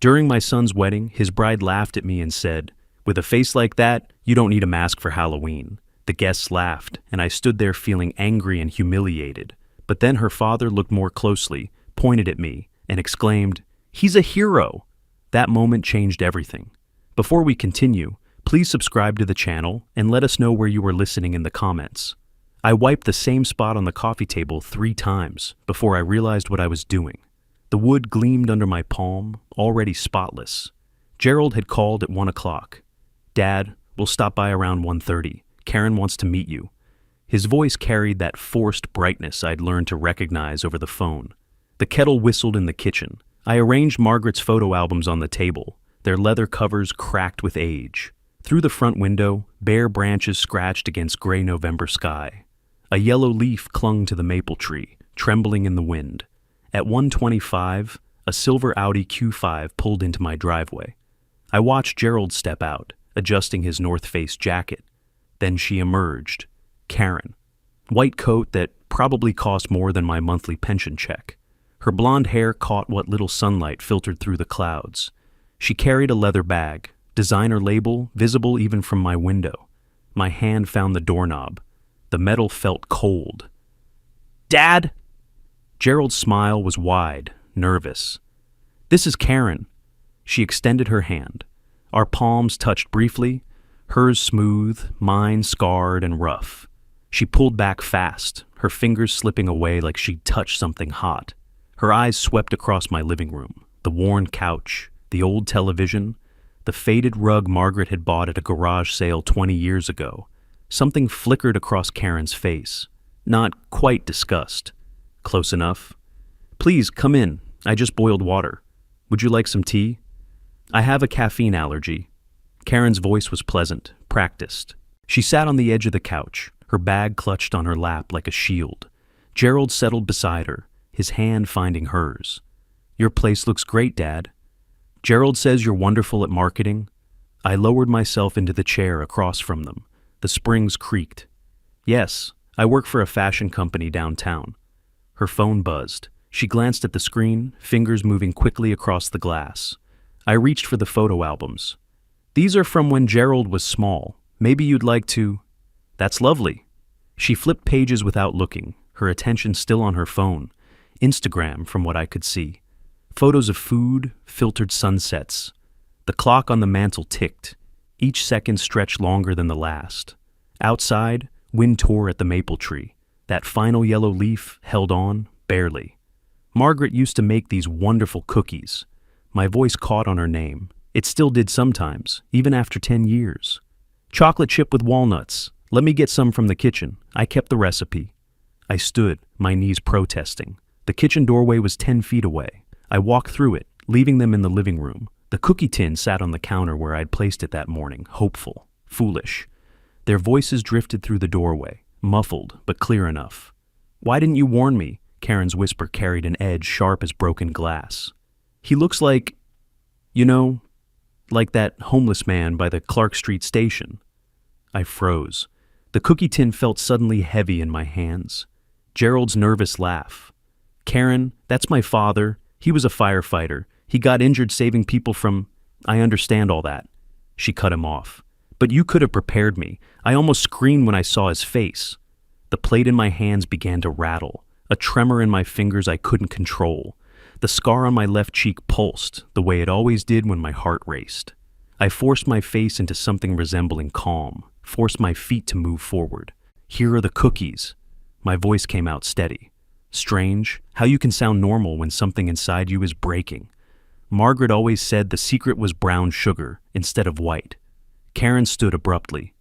During my son's wedding, his bride laughed at me and said, "With a face like that, you don't need a mask for Halloween." The guests laughed, and I stood there feeling angry and humiliated. But then her father looked more closely, pointed at me, and exclaimed, "He's a hero!" That moment changed everything. Before we continue, please subscribe to the channel and let us know where you are listening in the comments. I wiped the same spot on the coffee table 3 times before I realized what I was doing. The wood gleamed under my palm, already spotless. Gerald had called at 1 o'clock. "Dad, we'll stop by around 1:30. Karen wants to meet you." His voice carried that forced brightness I'd learned to recognize over the phone. The kettle whistled in the kitchen. I arranged Margaret's photo albums on the table, their leather covers cracked with age. Through the front window, bare branches scratched against gray November sky. A yellow leaf clung to the maple tree, trembling in the wind. At 1:25, a silver Audi Q5 pulled into my driveway. I watched Gerald step out, adjusting his North Face jacket. Then she emerged, Karen. White coat that probably cost more than my monthly pension check. Her blonde hair caught what little sunlight filtered through the clouds. She carried a leather bag, designer label visible even from my window. My hand found the doorknob. The metal felt cold. "Dad!" Gerald's smile was wide, nervous. "This is Karen." She extended her hand. Our palms touched briefly, hers smooth, mine scarred and rough. She pulled back fast, her fingers slipping away like she'd touched something hot. Her eyes swept across my living room, the worn couch, the old television, the faded rug Margaret had bought at a garage sale 20 years ago. Something flickered across Karen's face. Not quite disgust. Close enough. "Please, come in. I just boiled water. Would you like some tea?" "I have a caffeine allergy." Karen's voice was pleasant, practiced. She sat on the edge of the couch, her bag clutched on her lap like a shield. Gerald settled beside her, his hand finding hers. "Your place looks great, Dad." "Gerald says you're wonderful at marketing." I lowered myself into the chair across from them. The springs creaked. "Yes, I work for a fashion company downtown." Her phone buzzed. She glanced at the screen, fingers moving quickly across the glass. I reached for the photo albums. "These are from when Gerald was small. Maybe you'd like to—" "That's lovely." She flipped pages without looking, her attention still on her phone. Instagram, from what I could see. Photos of food, filtered sunsets. The clock on the mantel ticked. Each second stretched longer than the last. Outside, wind tore at the maple tree. That final yellow leaf held on, barely. "Margaret used to make these wonderful cookies." My voice caught on her name. It still did sometimes, even after 10 years. "Chocolate chip with walnuts. Let me get some from the kitchen. I kept the recipe." I stood, my knees protesting. The kitchen doorway was 10 feet away. I walked through it, leaving them in the living room. The cookie tin sat on the counter where I'd placed it that morning, hopeful, foolish. Their voices drifted through the doorway, muffled but clear enough. "Why didn't you warn me?" Karen's whisper carried an edge sharp as broken glass. "He looks like, you know, like that homeless man by the Clark Street station." I froze. The cookie tin felt suddenly heavy in my hands. Gerald's nervous laugh. "Karen, that's my father. He was a firefighter. He got injured saving people from—" "I understand all that." She cut him off. "But you could have prepared me. I almost screamed when I saw his face." The plate in my hands began to rattle, a tremor in my fingers I couldn't control. The scar on my left cheek pulsed, the way it always did when my heart raced. I forced my face into something resembling calm, forced my feet to move forward. "Here are the cookies." My voice came out steady. Strange, how you can sound normal when something inside you is breaking. Margaret always said the secret was brown sugar instead of white. Karen stood abruptly.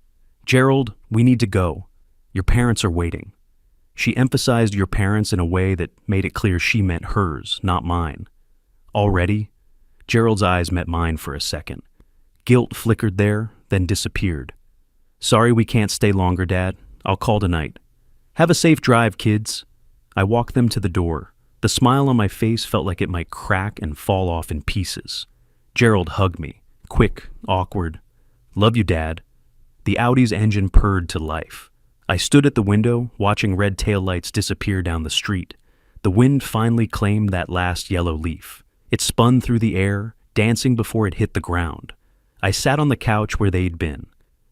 "Gerald, we need to go. Your parents are waiting." She emphasized your parents in a way that made it clear she meant hers, not mine. "Already?" Gerald's eyes met mine for a second. Guilt flickered there, then disappeared. "Sorry we can't stay longer, Dad. I'll call tonight." "Have a safe drive, kids." I walked them to the door. The smile on my face felt like it might crack and fall off in pieces. Gerald hugged me, quick, awkward. "Love you, Dad." The Audi's engine purred to life. I stood at the window, watching red taillights disappear down the street. The wind finally claimed that last yellow leaf. It spun through the air, dancing before it hit the ground. I sat on the couch where they'd been.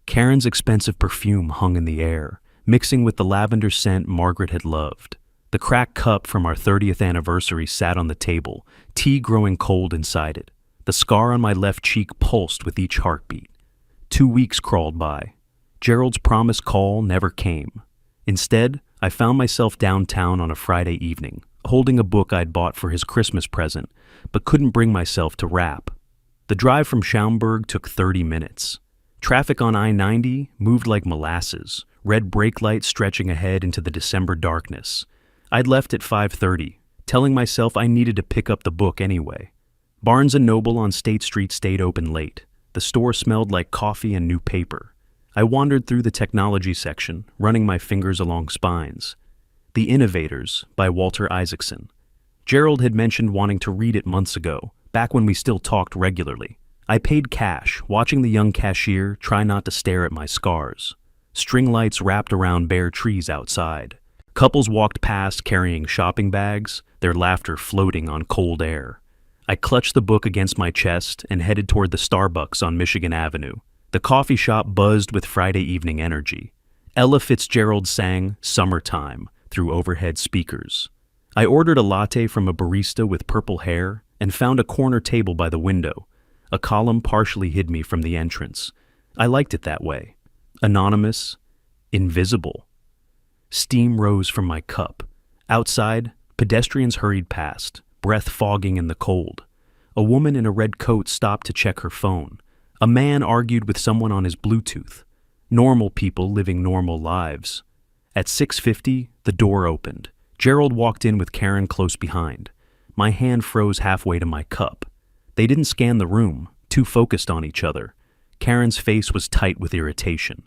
Karen's expensive perfume hung in the air, mixing with the lavender scent Margaret had loved. The cracked cup from our 30th anniversary sat on the table, tea growing cold inside it. The scar on my left cheek pulsed with each heartbeat. 2 weeks crawled by. Gerald's promised call never came. Instead, I found myself downtown on a Friday evening, holding a book I'd bought for his Christmas present, but couldn't bring myself to wrap. The drive from Schaumburg took 30 minutes. Traffic on I-90 moved like molasses, red brake lights stretching ahead into the December darkness. I'd left at 5:30, telling myself I needed to pick up the book anyway. Barnes & Noble on State Street stayed open late. The store smelled like coffee and new paper. I wandered through the technology section, running my fingers along spines. The Innovators by Walter Isaacson. Gerald had mentioned wanting to read it months ago, back when we still talked regularly. I paid cash, watching the young cashier try not to stare at my scars. String lights wrapped around bare trees outside. Couples walked past carrying shopping bags, their laughter floating on cold air. I clutched the book against my chest and headed toward the Starbucks on Michigan Avenue. The coffee shop buzzed with Friday evening energy. Ella Fitzgerald sang "Summertime" through overhead speakers. I ordered a latte from a barista with purple hair and found a corner table by the window. A column partially hid me from the entrance. I liked it that way. Anonymous, invisible. Steam rose from my cup. Outside, pedestrians hurried past, breath fogging in the cold. A woman in a red coat stopped to check her phone. A man argued with someone on his Bluetooth. Normal people living normal lives. At 6:50, the door opened. Gerald walked in with Karen close behind. My hand froze halfway to my cup. They didn't scan the room, too focused on each other. Karen's face was tight with irritation.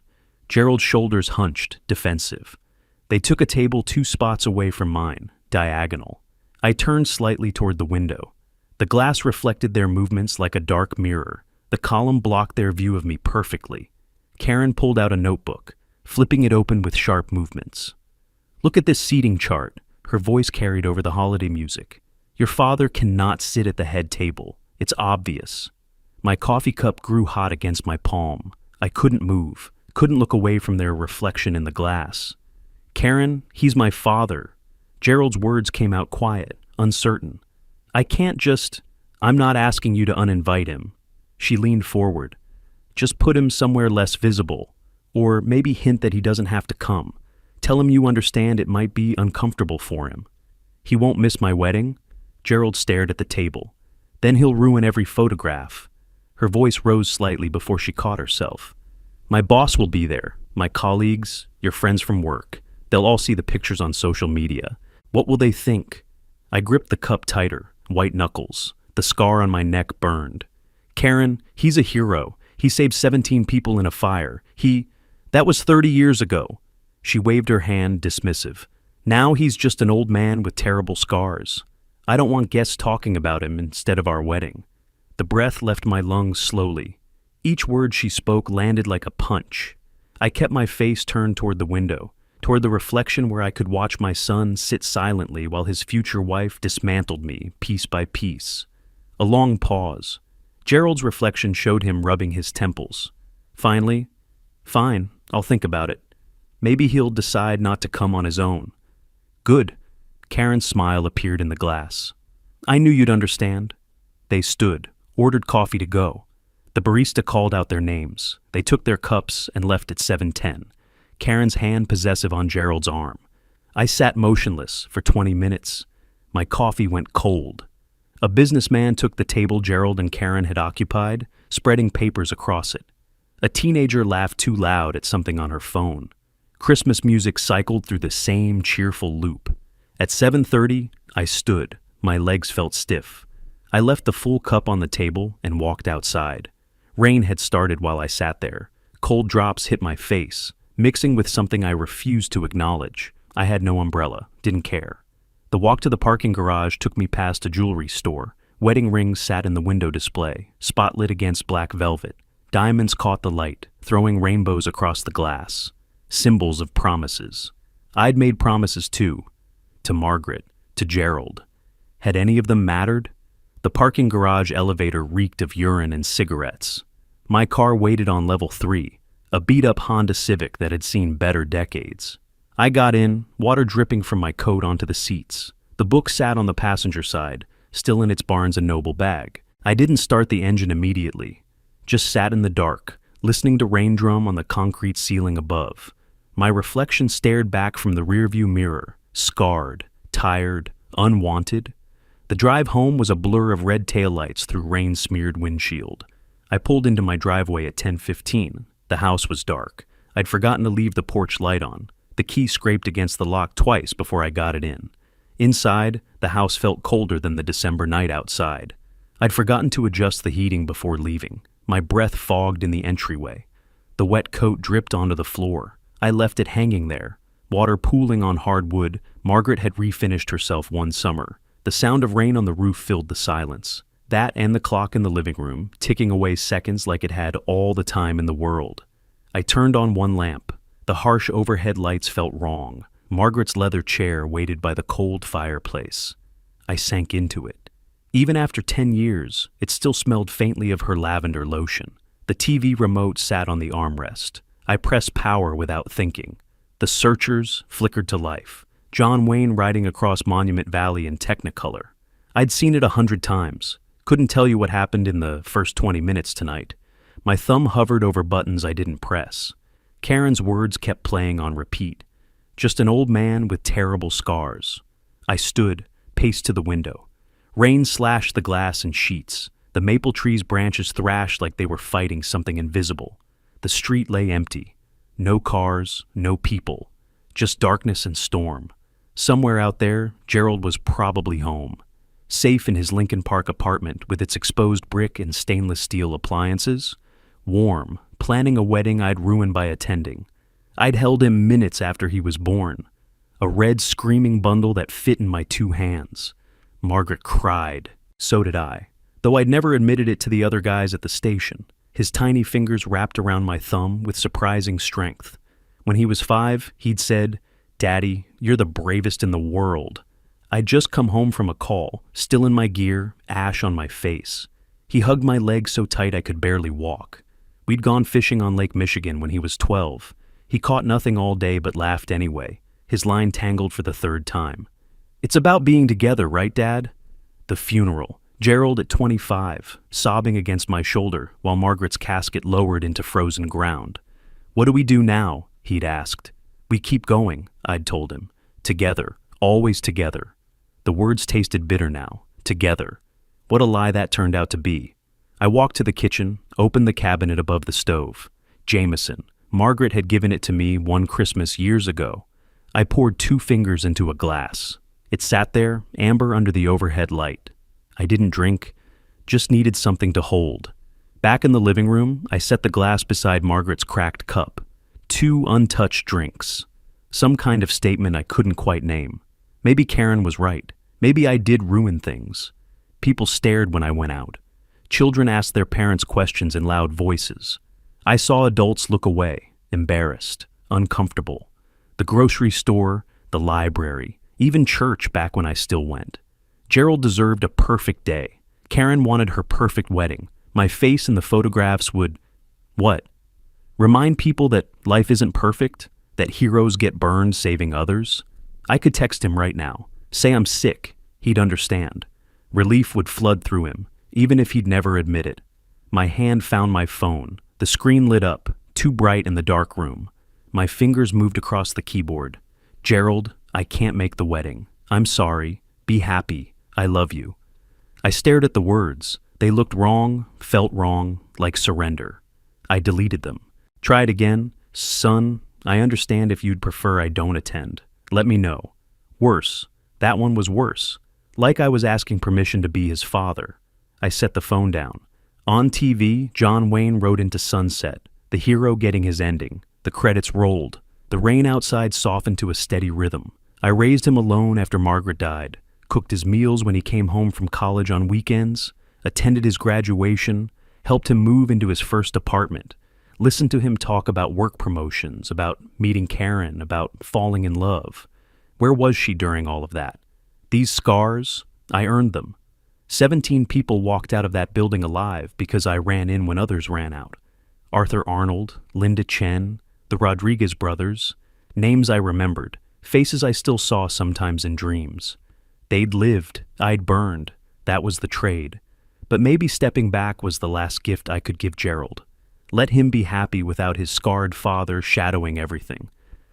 Gerald's shoulders hunched, defensive. They took a table 2 spots away from mine, diagonal. I turned slightly toward the window. The glass reflected their movements like a dark mirror. The column blocked their view of me perfectly. Karen pulled out a notebook, flipping it open with sharp movements. "Look at this seating chart," her voice carried over the holiday music. "Your father cannot sit at the head table. It's obvious." My coffee cup grew hot against my palm. I couldn't move, couldn't look away from their reflection in the glass. "Karen, he's my father." Gerald's words came out quiet, uncertain. I'm not asking you to uninvite him." She leaned forward. "Just put him somewhere less visible. Or maybe hint that he doesn't have to come. Tell him you understand it might be uncomfortable for him. He won't miss my wedding." Gerald stared at the table. "Then he'll ruin every photograph." Her voice rose slightly before she caught herself. "My boss will be there, my colleagues, your friends from work. They'll all see the pictures on social media. What will they think?" I gripped the cup tighter, white knuckles. The scar on my neck burned. "Karen, he's a hero. He saved 17 people in a fire. That was 30 years ago." She waved her hand, dismissive. "Now he's just an old man with terrible scars. I don't want guests talking about him instead of our wedding." The breath left my lungs slowly. Each word she spoke landed like a punch. I kept my face turned toward the window, toward the reflection where I could watch my son sit silently while his future wife dismantled me piece by piece. A long pause. Gerald's reflection showed him rubbing his temples. Finally, "Fine, I'll think about it. Maybe he'll decide not to come on his own." "Good." Karen's smile appeared in the glass. "I knew you'd understand." They stood, ordered coffee to go. The barista called out their names. They took their cups and left at 7:10. Karen's hand possessive on Gerald's arm. I sat motionless for 20 minutes. My coffee went cold. A businessman took the table Gerald and Karen had occupied, spreading papers across it. A teenager laughed too loud at something on her phone. Christmas music cycled through the same cheerful loop. At 7:30, I stood. My legs felt stiff. I left the full cup on the table and walked outside. Rain had started while I sat there. Cold drops hit my face, mixing with something I refused to acknowledge. I had no umbrella, didn't care. The walk to the parking garage took me past a jewelry store. Wedding rings sat in the window display, spotlit against black velvet. Diamonds caught the light, throwing rainbows across the glass. Symbols of promises. I'd made promises too. To Margaret, to Gerald. Had any of them mattered? The parking garage elevator reeked of urine and cigarettes. My car waited on level 3, a beat-up Honda Civic that had seen better decades. I got in, water dripping from my coat onto the seats. The book sat on the passenger side, still in its Barnes & Noble bag. I didn't start the engine immediately. Just sat in the dark, listening to rain drum on the concrete ceiling above. My reflection stared back from the rearview mirror, scarred, tired, unwanted. The drive home was a blur of red taillights through rain-smeared windshield. I pulled into my driveway at 10:15. The house was dark. I'd forgotten to leave the porch light on. The key scraped against the lock twice before I got it in. Inside, the house felt colder than the December night outside. I'd forgotten to adjust the heating before leaving. My breath fogged in the entryway. The wet coat dripped onto the floor. I left it hanging there. Water pooling on hardwood, Margaret had refinished herself one summer. The sound of rain on the roof filled the silence. That and the clock in the living room, ticking away seconds like it had all the time in the world. I turned on one lamp. The harsh overhead lights felt wrong. Margaret's leather chair waited by the cold fireplace. I sank into it. Even after 10 years, it still smelled faintly of her lavender lotion. The TV remote sat on the armrest. I pressed power without thinking. The Searchers flickered to life. John Wayne riding across Monument Valley in Technicolor. I'd seen it 100 times. Couldn't tell you what happened in the first 20 minutes tonight. My thumb hovered over buttons I didn't press. Karen's words kept playing on repeat. Just an old man with terrible scars. I stood, paced to the window. Rain slashed the glass in sheets. The maple tree's branches thrashed like they were fighting something invisible. The street lay empty. No cars, no people. Just darkness and storm. Somewhere out there, Gerald was probably home. Safe in his Lincoln Park apartment with its exposed brick and stainless steel appliances. Warm, planning a wedding I'd ruined by attending. I'd held him minutes after he was born. A red screaming bundle that fit in my 2 hands. Margaret cried. So did I. Though I'd never admitted it to the other guys at the station. His tiny fingers wrapped around my thumb with surprising strength. When he was 5, he'd said, "Daddy, you're the bravest in the world." I'd just come home from a call, still in my gear, ash on my face. He hugged my legs so tight I could barely walk. We'd gone fishing on Lake Michigan when he was 12. He caught nothing all day but laughed anyway. His line tangled for the 3rd time. "It's about being together, right, Dad?" The funeral. Gerald at 25, sobbing against my shoulder while Margaret's casket lowered into frozen ground. "What do we do now?" he'd asked. "We keep going," I'd told him. "Together, always together." The words tasted bitter now. Together. What a lie that turned out to be. I walked to the kitchen, opened the cabinet above the stove. Jameson. Margaret had given it to me one Christmas years ago. I poured 2 fingers into a glass. It sat there, amber under the overhead light. I didn't drink, just needed something to hold. Back in the living room, I set the glass beside Margaret's cracked cup. 2 untouched drinks. Some kind of statement I couldn't quite name. Maybe Karen was right. Maybe I did ruin things. People stared when I went out. Children asked their parents questions in loud voices. I saw adults look away, embarrassed, uncomfortable. The grocery store, the library, even church back when I still went. Gerald deserved a perfect day. Karen wanted her perfect wedding. My face in the photographs would... What? Remind people that life isn't perfect? That heroes get burned saving others? I could text him right now. Say I'm sick. He'd understand. Relief would flood through him, even if he'd never admit it. My hand found my phone. The screen lit up, too bright in the dark room. My fingers moved across the keyboard. "Gerald, I can't make the wedding. I'm sorry. Be happy. I love you." I stared at the words. They looked wrong, felt wrong, like surrender. I deleted them. Tried again. "Son, I understand if you'd prefer I don't attend. Let me know." Worse. That one was worse. Like I was asking permission to be his father. I set the phone down. On TV, John Wayne rode into sunset, the hero getting his ending. The credits rolled. The rain outside softened to a steady rhythm. I raised him alone after Margaret died, cooked his meals when he came home from college on weekends, attended his graduation, helped him move into his first apartment, listened to him talk about work promotions, about meeting Karen, about falling in love. Where was she during all of that? These scars, I earned them. 17 people walked out of that building alive because I ran in when others ran out. Arthur Arnold, Linda Chen, the Rodriguez brothers, names I remembered, faces I still saw sometimes in dreams. They'd lived, I'd burned. That was the trade. But maybe stepping back was the last gift I could give Gerald. Let him be happy without his scarred father shadowing everything.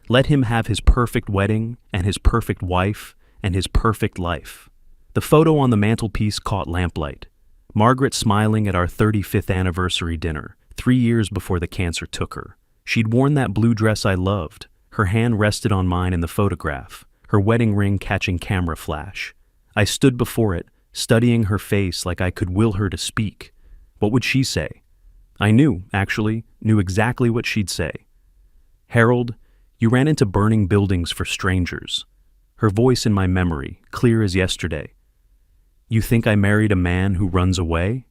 Let him have his perfect wedding and his perfect wife and his perfect life. The photo on the mantelpiece caught lamplight. Margaret smiling at our 35th anniversary dinner, 3 years before the cancer took her. She'd worn that blue dress I loved. Her hand rested on mine in the photograph, her wedding ring catching camera flash. I stood before it, studying her face like I could will her to speak. What would she say? I knew exactly what she'd say. Harold, you ran into burning buildings for strangers. Her voice in my memory, clear as yesterday. You think I married a man who runs away?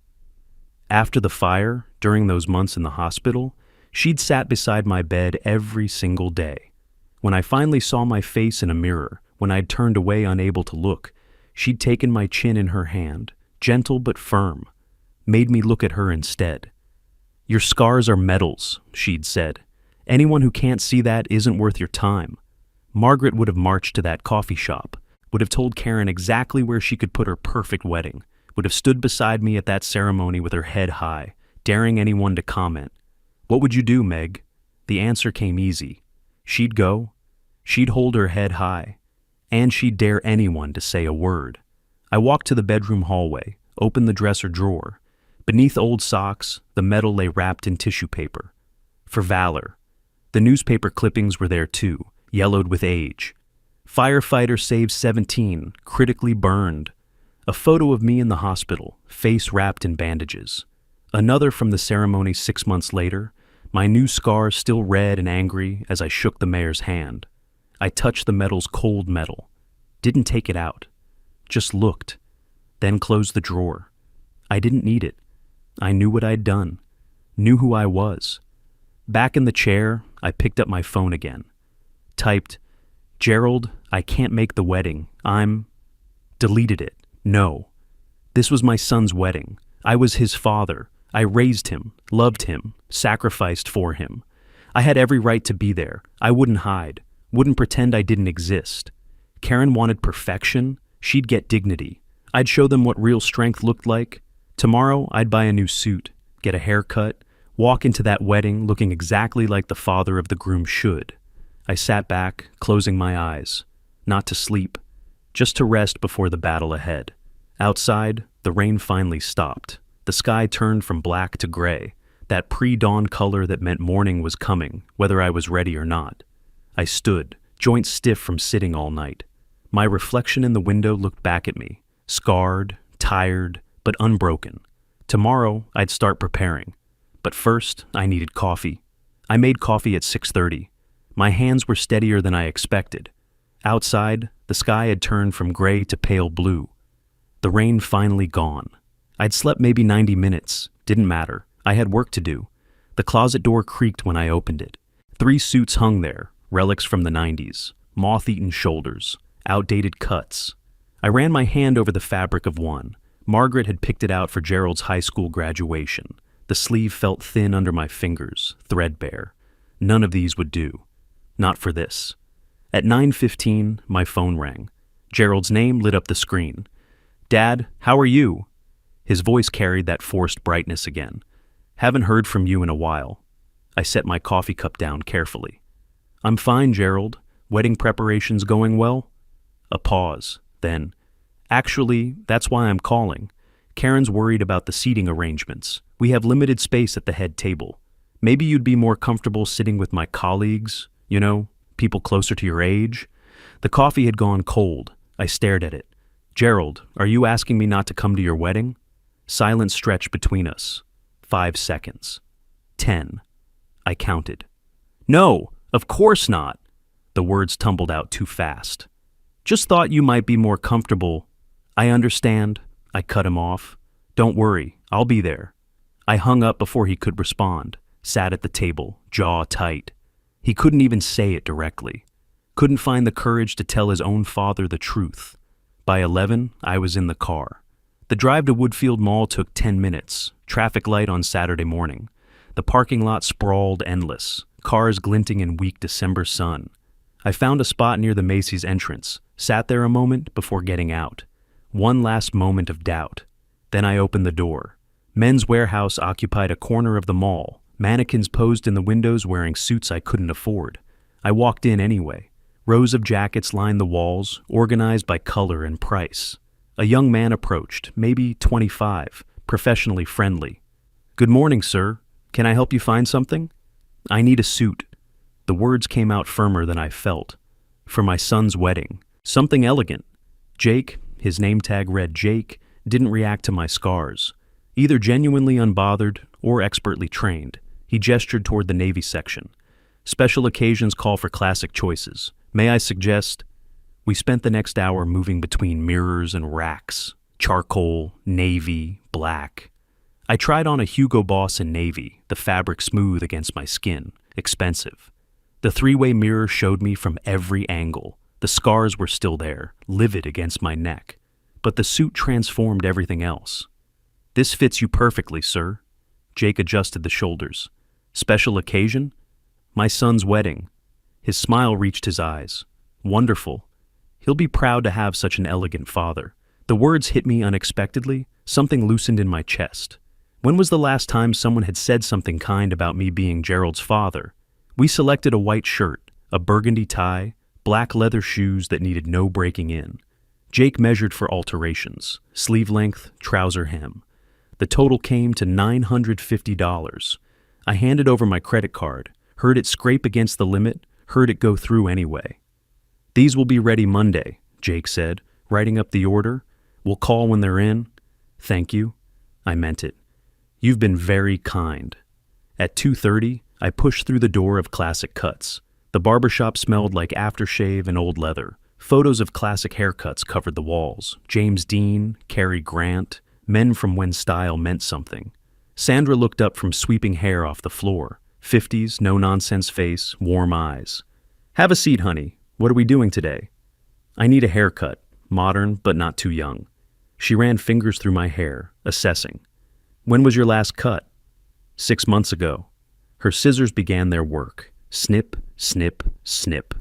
After the fire, during those months in the hospital, she'd sat beside my bed every single day. When I finally saw my face in a mirror, when I'd turned away unable to look, she'd taken my chin in her hand, gentle but firm, made me look at her instead. Your scars are medals, she'd said. Anyone who can't see that isn't worth your time. Margaret would have marched to that coffee shop, would have told Karen exactly where she could put her perfect wedding, would have stood beside me at that ceremony with her head high, daring anyone to comment. What would you do, Meg? The answer came easy. She'd go. She'd hold her head high. And she'd dare anyone to say a word. I walked to the bedroom hallway, opened the dresser drawer. Beneath old socks, the metal lay wrapped in tissue paper. For valor. The newspaper clippings were there too, yellowed with age. Firefighter saves 17, critically burned. A photo of me in the hospital, face wrapped in bandages. Another from the ceremony 6 months later, my new scar still red and angry as I shook the mayor's hand. I touched the medal's cold metal. Didn't take it out. Just looked. Then closed the drawer. I didn't need it. I knew what I'd done. Knew who I was. Back in the chair, I picked up my phone again. Typed, Gerald, I can't make the wedding. Deleted it. No. This was my son's wedding. I was his father. I raised him, loved him, sacrificed for him. I had every right to be there. I wouldn't hide. Wouldn't pretend I didn't exist. Karen wanted perfection. She'd get dignity. I'd show them what real strength looked like. Tomorrow, I'd buy a new suit, get a haircut, walk into that wedding looking exactly like the father of the groom should. I sat back, closing my eyes. Not to sleep, just to rest before the battle ahead. Outside, the rain finally stopped. The sky turned from black to gray, that pre-dawn color that meant morning was coming, whether I was ready or not. I stood, joints stiff from sitting all night. My reflection in the window looked back at me, scarred, tired, but unbroken. Tomorrow, I'd start preparing. But first, I needed coffee. I made coffee at 6:30. My hands were steadier than I expected. Outside, the sky had turned from gray to pale blue. The rain finally gone. I'd slept maybe 90 minutes. Didn't matter. I had work to do. The closet door creaked when I opened it. 3 suits hung there, relics from the 90s, moth-eaten shoulders, outdated cuts. I ran my hand over the fabric of one. Margaret had picked it out for Gerald's high school graduation. The sleeve felt thin under my fingers, threadbare. None of these would do. Not for this. At 9:15, my phone rang. Gerald's name lit up the screen. Dad, how are you? His voice carried that forced brightness again. Haven't heard from you in a while. I set my coffee cup down carefully. I'm fine, Gerald. Wedding preparations going well? A pause. Then, actually, that's why I'm calling. Karen's worried about the seating arrangements. We have limited space at the head table. Maybe you'd be more comfortable sitting with my colleagues, people closer to your age. The coffee had gone cold. I stared at it. Gerald, are you asking me not to come to your wedding? Silence stretched between us. 5 seconds. 10. I counted. No, of course not. The words tumbled out too fast. Just thought you might be more comfortable. I understand. I cut him off. Don't worry, I'll be there. I hung up before he could respond, sat at the table, jaw tight. He couldn't even say it directly. Couldn't find the courage to tell his own father the truth. By 11, I was in the car. The drive to Woodfield Mall took 10 minutes, traffic light on Saturday morning. The parking lot sprawled endless, cars glinting in weak December sun. I found a spot near the Macy's entrance, sat there a moment before getting out. One last moment of doubt. Then I opened the door. Men's Warehouse occupied a corner of the mall. Mannequins posed in the windows wearing suits I couldn't afford. I walked in anyway. Rows of jackets lined the walls, organized by color and price. A young man approached, maybe 25, professionally friendly. "Good morning, sir. Can I help you find something?" "I need a suit." The words came out firmer than I felt. "For my son's wedding. Something elegant." Jake, his name tag read Jake, didn't react to my scars. Either genuinely unbothered or expertly trained. He gestured toward the Navy section. "Special occasions call for classic choices. May I suggest—" We spent the next hour moving between mirrors and racks. Charcoal, navy, black. I tried on a Hugo Boss in navy, the fabric smooth against my skin. Expensive. The three-way mirror showed me from every angle. The scars were still there, livid against my neck. But the suit transformed everything else. "This fits you perfectly, sir." Jake adjusted the shoulders. "Special occasion?" "My son's wedding." His smile reached his eyes. "Wonderful. He'll be proud to have such an elegant father." The words hit me unexpectedly. Something loosened in my chest. When was the last time someone had said something kind about me being Gerald's father? We selected a white shirt, a burgundy tie, black leather shoes that needed no breaking in. Jake measured for alterations, sleeve length, trouser hem. The total came to $950. I handed over my credit card, heard it scrape against the limit, heard it go through anyway. "These will be ready Monday," Jake said, writing up the order. "We'll call when they're in." "Thank you." I meant it. "You've been very kind." At 2:30, I pushed through the door of Classic Cuts. The barbershop smelled like aftershave and old leather. Photos of classic haircuts covered the walls. James Dean, Cary Grant, men from when style meant something. Sandra looked up from sweeping hair off the floor. 50s, no-nonsense face, warm eyes. "Have a seat, honey. What are we doing today?" "I need a haircut. Modern, but not too young." She ran fingers through my hair, assessing. "When was your last cut?" 6 months ago." Her scissors began their work. Snip, snip, snip.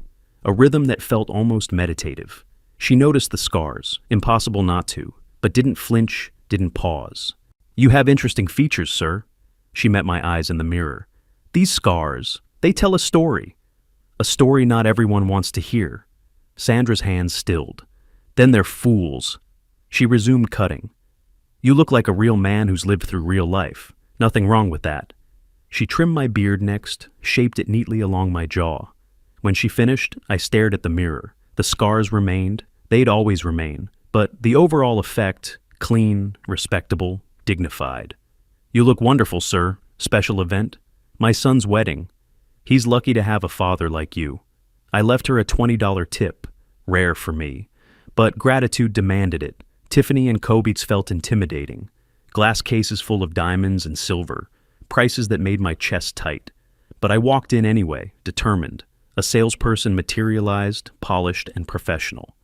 A rhythm that felt almost meditative. She noticed the scars, impossible not to, but didn't flinch, didn't pause. "You have interesting features, sir." She met my eyes in the mirror. "These scars, they tell a story. A story not everyone wants to hear." Sandra's hands stilled. "Then they're fools." She resumed cutting. "You look like a real man who's lived through real life. Nothing wrong with that." She trimmed my beard next, shaped it neatly along my jaw. When she finished, I stared at the mirror. The scars remained. They'd always remain. But the overall effect, clean, respectable, dignified. "You look wonderful, sir. Special event?" "My son's wedding." "He's lucky to have a father like you." I left her a $20 tip, rare for me. But gratitude demanded it. Tiffany and Kobe's felt intimidating. Glass cases full of diamonds and silver. Prices that made my chest tight. But I walked in anyway, determined. A salesperson materialized, polished, and professional.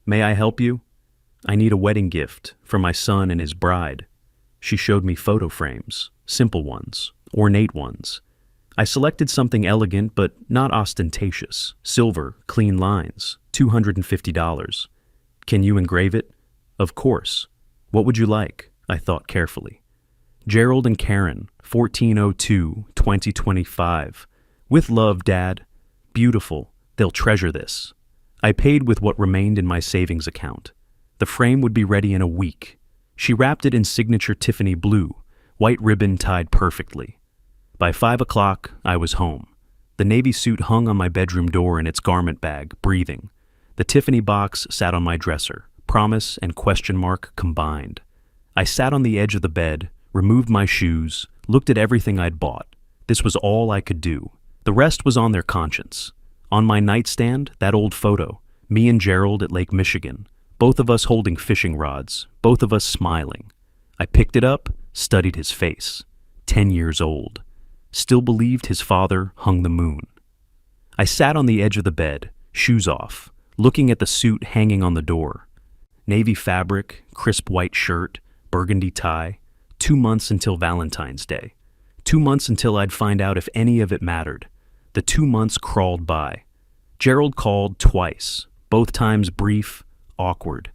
"May I help you?" "I need a wedding gift for my son and his bride." She showed me photo frames, simple ones, ornate ones. I selected something elegant but not ostentatious. Silver, clean lines, $250. "Can you engrave it?" "Of course." "What would you like?" I thought carefully. "Gerald and Karen, 1402-2025. With love, Dad." "Beautiful. They'll treasure this." I paid with what remained in my savings account. The frame would be ready in a week. She wrapped it in signature Tiffany blue, white ribbon tied perfectly. By 5 o'clock, I was home. The navy suit hung on my bedroom door in its garment bag, breathing. The Tiffany box sat on my dresser, promise and question mark combined. I sat on the edge of the bed, removed my shoes, looked at everything I'd bought. This was all I could do. The rest was on their conscience. On my nightstand, that old photo, me and Gerald at Lake Michigan, both of us holding fishing rods, both of us smiling. I picked it up, studied his face. 10 years old. Still believed his father hung the moon. I sat on the edge of the bed, shoes off, looking at the suit hanging on the door. Navy fabric, crisp white shirt, burgundy tie. 2 months until Valentine's Day. 2 months until I'd find out if any of it mattered. The 2 months crawled by. Gerald called twice, both times brief, awkward.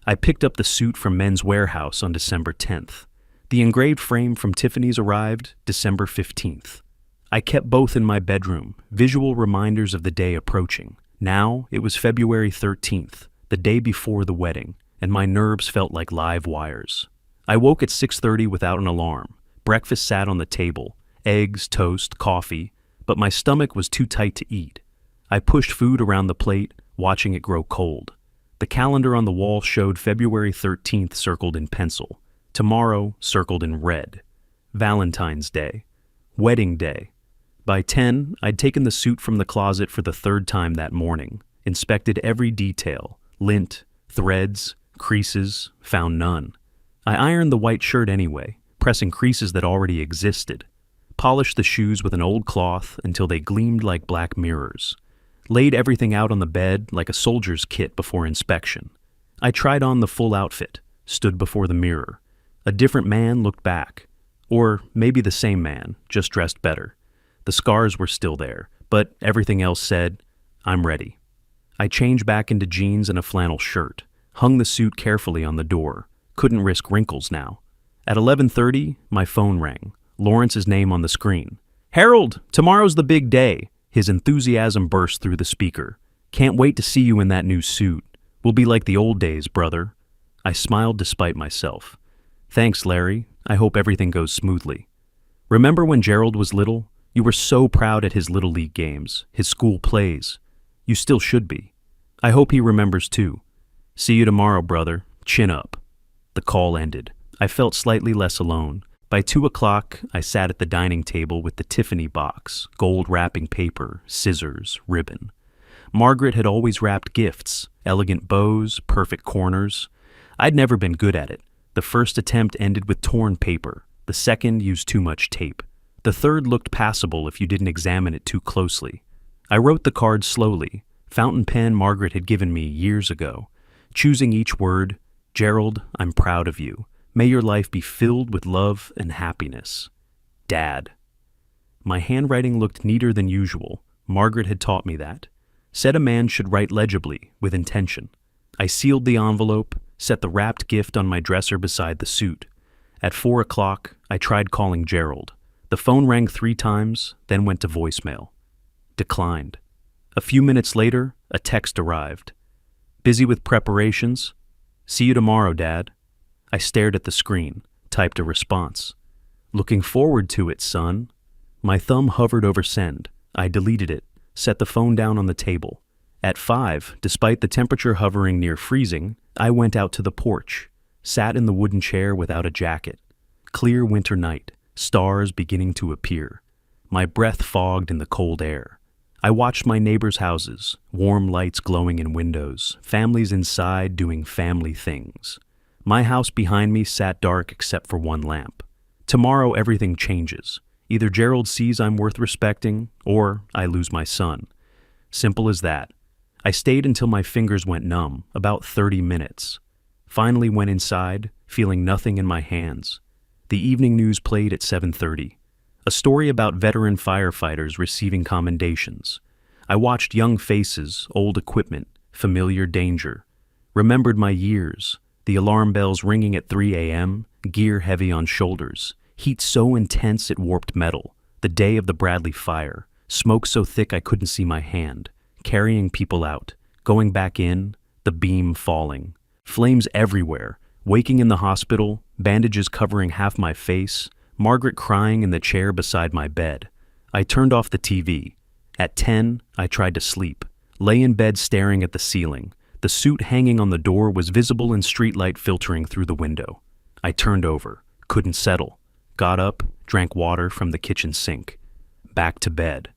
I picked up the suit from Men's Warehouse on December 10th. The engraved frame from Tiffany's arrived December 15th. I kept both in my bedroom, visual reminders of the day approaching. Now it was February 13th, the day before the wedding, and my nerves felt like live wires. I woke at 6:30 without an alarm. Breakfast sat on the table, eggs, toast, coffee, but my stomach was too tight to eat. I pushed food around the plate, watching it grow cold. The calendar on the wall showed February 13th circled in pencil, tomorrow circled in red. Valentine's Day. Wedding day. By 10, I'd taken the suit from the closet for the third time that morning, inspected every detail, lint, threads, creases, found none. I ironed the white shirt anyway, pressing creases that already existed, polished the shoes with an old cloth until they gleamed like black mirrors, laid everything out on the bed like a soldier's kit before inspection. I tried on the full outfit, stood before the mirror. A different man looked back, or maybe the same man, just dressed better. The scars were still there, but everything else said, I'm ready. I changed back into jeans and a flannel shirt, hung the suit carefully on the door, couldn't risk wrinkles now. At 11:30, my phone rang, Lawrence's name on the screen. Harold, tomorrow's the big day. His enthusiasm burst through the speaker. Can't wait to see you in that new suit. We'll be like the old days, brother. I smiled despite myself. Thanks, Larry. I hope everything goes smoothly. Remember when Gerald was little? You were so proud at his Little League games, his school plays. You still should be. I hope he remembers too. See you tomorrow, brother. Chin up. The call ended. I felt slightly less alone. By 2 o'clock, I sat at the dining table with the Tiffany box, gold wrapping paper, scissors, ribbon. Margaret had always wrapped gifts, elegant bows, perfect corners. I'd never been good at it. The first attempt ended with torn paper. The second used too much tape. The third looked passable if you didn't examine it too closely. I wrote the card slowly, fountain pen Margaret had given me years ago, choosing each word, Gerald, I'm proud of you. May your life be filled with love and happiness. Dad. My handwriting looked neater than usual. Margaret had taught me that. Said a man should write legibly, with intention. I sealed the envelope, set the wrapped gift on my dresser beside the suit. At 4 o'clock, I tried calling Gerald. The phone rang 3 times, then went to voicemail. Declined. A few minutes later, a text arrived. Busy with preparations? See you tomorrow, Dad. I stared at the screen, typed a response. Looking forward to it, son. My thumb hovered over send. I deleted it, set the phone down on the table. At 5, despite the temperature hovering near freezing, I went out to the porch, sat in the wooden chair without a jacket. Clear winter night, stars beginning to appear. My breath fogged in the cold air. I watched my neighbors' houses, warm lights glowing in windows, families inside doing family things. My house behind me sat dark except for one lamp. Tomorrow everything changes. Either Gerald sees I'm worth respecting, or I lose my son. Simple as that. I stayed until my fingers went numb, about 30 minutes. Finally went inside, feeling nothing in my hands. The evening news played at 7:30. A story about veteran firefighters receiving commendations. I watched young faces, old equipment, familiar danger. Remembered my years, the alarm bells ringing at 3 a.m., gear heavy on shoulders, heat so intense it warped metal, the day of the Bradley fire, smoke so thick I couldn't see my hand, carrying people out, going back in, the beam falling, flames everywhere, waking in the hospital, bandages covering half my face, Margaret crying in the chair beside my bed. I turned off the TV. At 10, I tried to sleep, lay in bed staring at the ceiling. The suit hanging on the door was visible in streetlight filtering through the window. I turned over, couldn't settle, got up, drank water from the kitchen sink. Back to bed.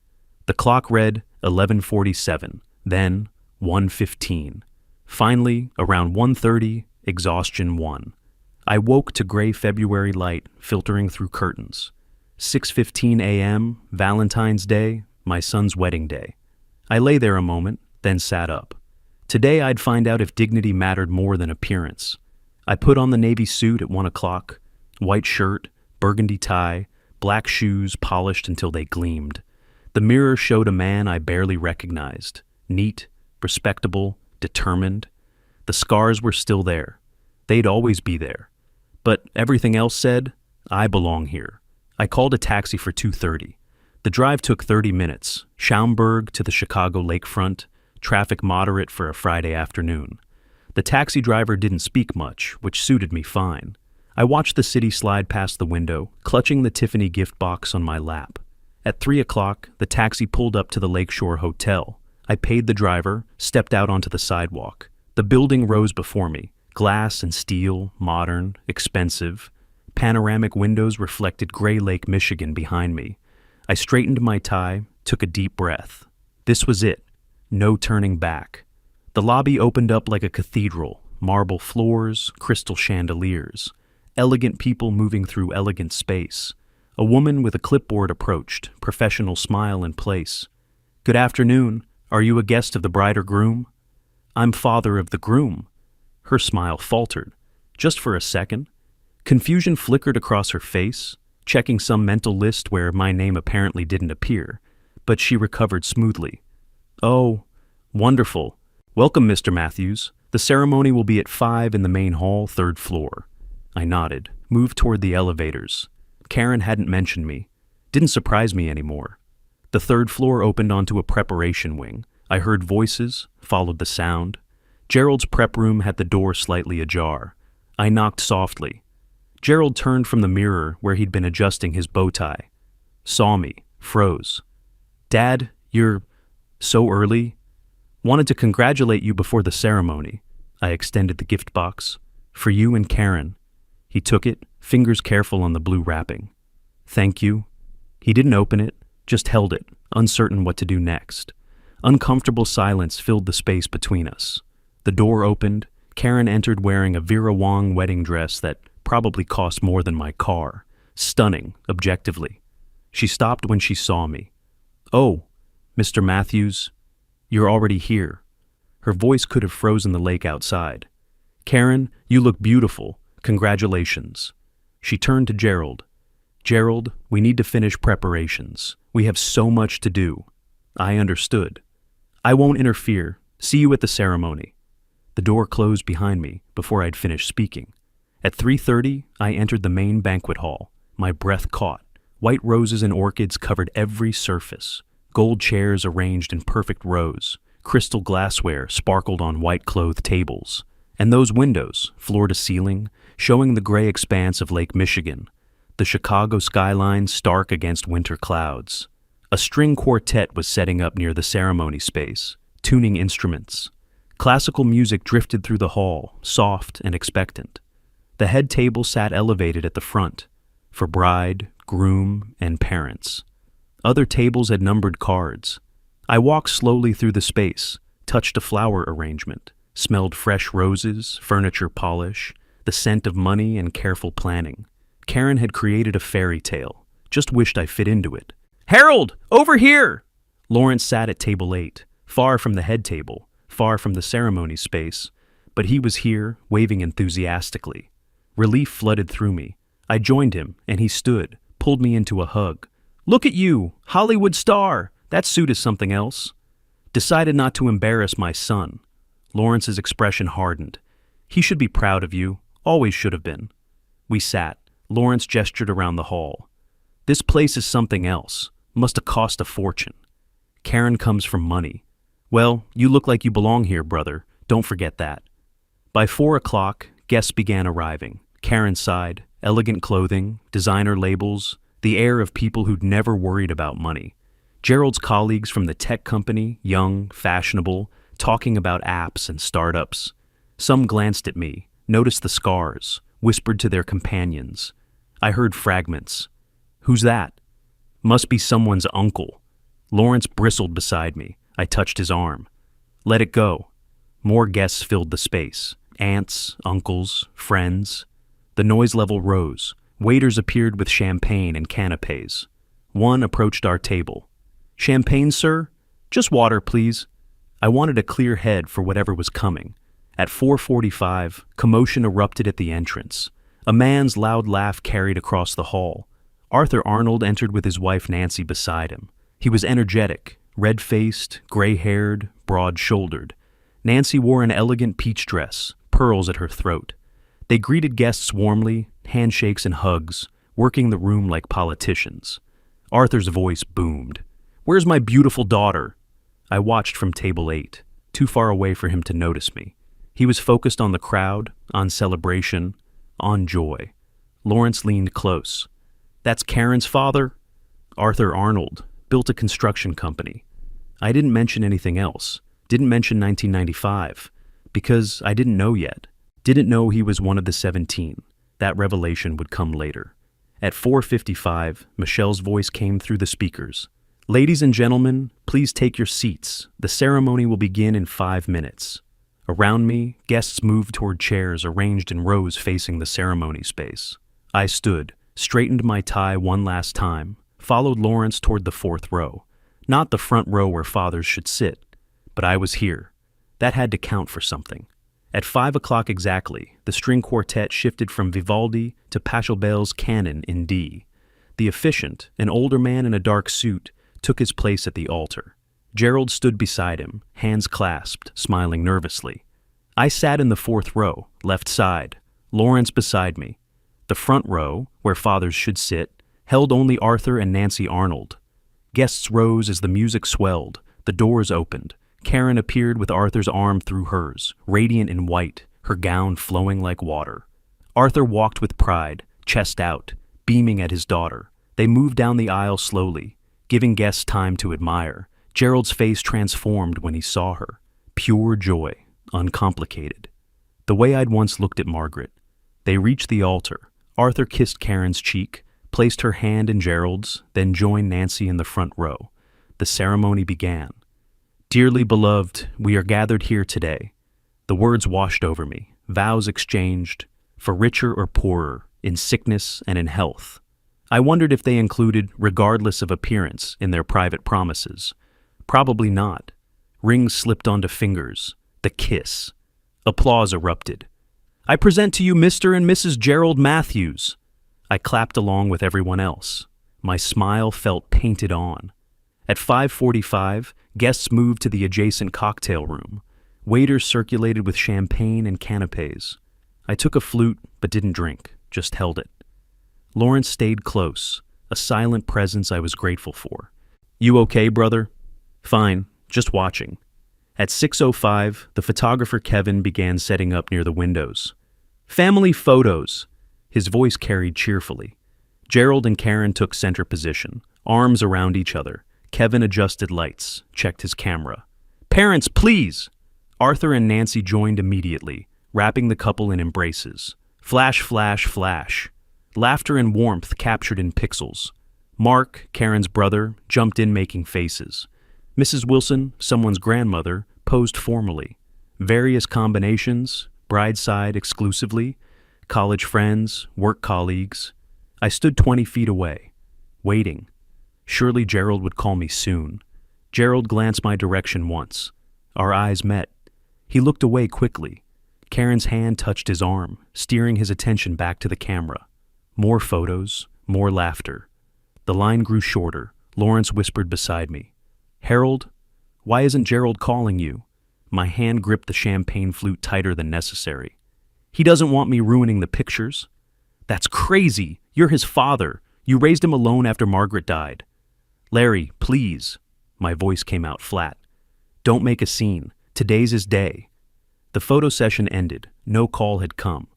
The clock read 11:47, then 1:15. Finally, around 1:30, exhaustion won. I woke to gray February light filtering through curtains. 6:15 a.m., Valentine's Day, my son's wedding day. I lay there a moment, then sat up. Today I'd find out if dignity mattered more than appearance. I put on the navy suit at 1 o'clock, white shirt, burgundy tie, black shoes polished until they gleamed. The mirror showed a man I barely recognized, neat, respectable, determined. The scars were still there. They'd always be there. But everything else said, I belong here. I called a taxi for 2:30. The drive took 30 minutes, Schaumburg to the Chicago lakefront, traffic moderate for a Friday afternoon. The taxi driver didn't speak much, which suited me fine. I watched the city slide past the window, clutching the Tiffany gift box on my lap. At 3 o'clock, the taxi pulled up to the Lakeshore Hotel. I paid the driver, stepped out onto the sidewalk. The building rose before me, glass and steel, modern, expensive. Panoramic windows reflected Gray Lake, Michigan behind me. I straightened my tie, took a deep breath. This was it. No turning back. The lobby opened up like a cathedral, marble floors, crystal chandeliers, elegant people moving through elegant space. A woman with a clipboard approached, professional smile in place. "Good afternoon. Are you a guest of the bride or groom?" "I'm father of the groom." Her smile faltered, just for a second. Confusion flickered across her face, checking some mental list where my name apparently didn't appear, but she recovered smoothly. "Oh, wonderful. Welcome, Mr. Matthews. The ceremony will be at 5 in the main hall, 3rd floor." I nodded, moved toward the elevators. Karen hadn't mentioned me. Didn't surprise me anymore. The 3rd floor opened onto a preparation wing. I heard voices, followed the sound. Gerald's prep room had the door slightly ajar. I knocked softly. Gerald turned from the mirror where he'd been adjusting his bow tie. Saw me, froze. "Dad, you're so early? Wanted to congratulate you before the ceremony." I extended the gift box. "For you and Karen." He took it, fingers careful on the blue wrapping. "Thank you." He didn't open it, just held it, uncertain what to do next. Uncomfortable silence filled the space between us. The door opened. Karen entered wearing a Vera Wang wedding dress that probably cost more than my car. Stunning, objectively. She stopped when she saw me. "Oh, Mr. Matthews, you're already here." Her voice could have frozen the lake outside. "Karen, you look beautiful. Congratulations." She turned to Gerald. "Gerald, we need to finish preparations. We have so much to do." I understood. "I won't interfere. See you at the ceremony." The door closed behind me before I'd finished speaking. At 3:30, I entered the main banquet hall. My breath caught. White roses and orchids covered every surface. Gold chairs arranged in perfect rows. Crystal glassware sparkled on white-clothed tables. And those windows, floor to ceiling, showing the gray expanse of Lake Michigan. The Chicago skyline stark against winter clouds. A string quartet was setting up near the ceremony space, tuning instruments. Classical music drifted through the hall, soft and expectant. The head table sat elevated at the front, for bride, groom, and parents. Other tables had numbered cards. I walked slowly through the space, touched a flower arrangement, smelled fresh roses, furniture polish, the scent of money and careful planning. Karen had created a fairy tale, just wished I fit into it. "Harold, over here!" Lawrence sat at table 8, far from the head table, far from the ceremony space, but he was here, waving enthusiastically. Relief flooded through me. I joined him, and he stood, pulled me into a hug. "Look at you, Hollywood star! That suit is something else." Decided not to embarrass my son. Lawrence's expression hardened. "He should be proud of you, always should have been." We sat. Lawrence gestured around the hall. "This place is something else. Must have cost a fortune." "Karen comes from money." "Well, you look like you belong here, brother. Don't forget that." By 4 o'clock, guests began arriving. Karen sighed. Elegant clothing, designer labels, the air of people who'd never worried about money. Gerald's colleagues from the tech company, young, fashionable, talking about apps and startups. Some glanced at me, noticed the scars, whispered to their companions. I heard fragments. "Who's that?" "Must be someone's uncle." Lawrence bristled beside me. I touched his arm. "Let it go." More guests filled the space. Aunts, uncles, friends. The noise level rose. Waiters appeared with champagne and canapes. One approached our table. "Champagne, sir? Just water, please." I wanted a clear head for whatever was coming. At 4:45, commotion erupted at the entrance. A man's loud laugh carried across the hall. Arthur Arnold entered with his wife Nancy beside him. He was energetic, red-faced, gray-haired, broad-shouldered. Nancy wore an elegant peach dress, pearls at her throat. They greeted guests warmly, handshakes and hugs, working the room like politicians. Arthur's voice boomed. "Where's my beautiful daughter?" I watched from table 8, too far away for him to notice me. He was focused on the crowd, on celebration, on joy. Lawrence leaned close. "That's Karen's father?" "Arthur Arnold. Built a construction company." I didn't mention anything else. Didn't mention 1995. Because I didn't know yet. Didn't know he was one of the 17. That revelation would come later. At 4:55, Michelle's voice came through the speakers. "Ladies and gentlemen, please take your seats. The ceremony will begin in 5 minutes." Around me, guests moved toward chairs arranged in rows facing the ceremony space. I stood, straightened my tie one last time, followed Lawrence toward the 4th row. Not the front row where fathers should sit, but I was here. That had to count for something. At 5 o'clock exactly, the string quartet shifted from Vivaldi to Pachelbel's Canon in D. The officiant, an older man in a dark suit, took his place at the altar. Gerald stood beside him, hands clasped, smiling nervously. I sat in the 4th row, left side, Lawrence beside me. The front row, where fathers should sit, held only Arthur and Nancy Arnold. Guests rose as the music swelled, the doors opened. Karen appeared with Arthur's arm through hers, radiant in white, her gown flowing like water. Arthur walked with pride, chest out, beaming at his daughter. They moved down the aisle slowly, giving guests time to admire. Gerald's face transformed when he saw her. Pure joy, uncomplicated. The way I'd once looked at Margaret. They reached the altar. Arthur kissed Karen's cheek, placed her hand in Gerald's, then joined Nancy in the front row. The ceremony began. "Dearly beloved, we are gathered here today." The words washed over me, vows exchanged, for richer or poorer, in sickness and in health. I wondered if they included regardless of appearance in their private promises. Probably not. Rings slipped onto fingers. The kiss. Applause erupted. "I present to you Mr. and Mrs. Gerald Matthews." I clapped along with everyone else. My smile felt painted on. At 5:45, guests moved to the adjacent cocktail room. Waiters circulated with champagne and canapes. I took a flute, but didn't drink, just held it. Lawrence stayed close, a silent presence I was grateful for. "You okay, brother?" "Fine, just watching." At 6:05, the photographer Kevin began setting up near the windows. "Family photos." His voice carried cheerfully. Gerald and Karen took center position, arms around each other. Kevin adjusted lights, checked his camera. "Parents, please!" Arthur and Nancy joined immediately, wrapping the couple in embraces. Flash, flash, flash. Laughter and warmth captured in pixels. Mark, Karen's brother, jumped in making faces. Mrs. Wilson, someone's grandmother, posed formally. Various combinations, bride side exclusively, college friends, work colleagues. I stood 20 feet away, waiting. Surely Gerald would call me soon. Gerald glanced my direction once. Our eyes met. He looked away quickly. Karen's hand touched his arm, steering his attention back to the camera. More photos, more laughter. The line grew shorter. Lawrence whispered beside me. "Harold, why isn't Gerald calling you?" My hand gripped the champagne flute tighter than necessary. "He doesn't want me ruining the pictures." "That's crazy. You're his father. You raised him alone after Margaret died." "Larry, please." My voice came out flat. "Don't make a scene. Today's his day." The photo session ended. No call had come.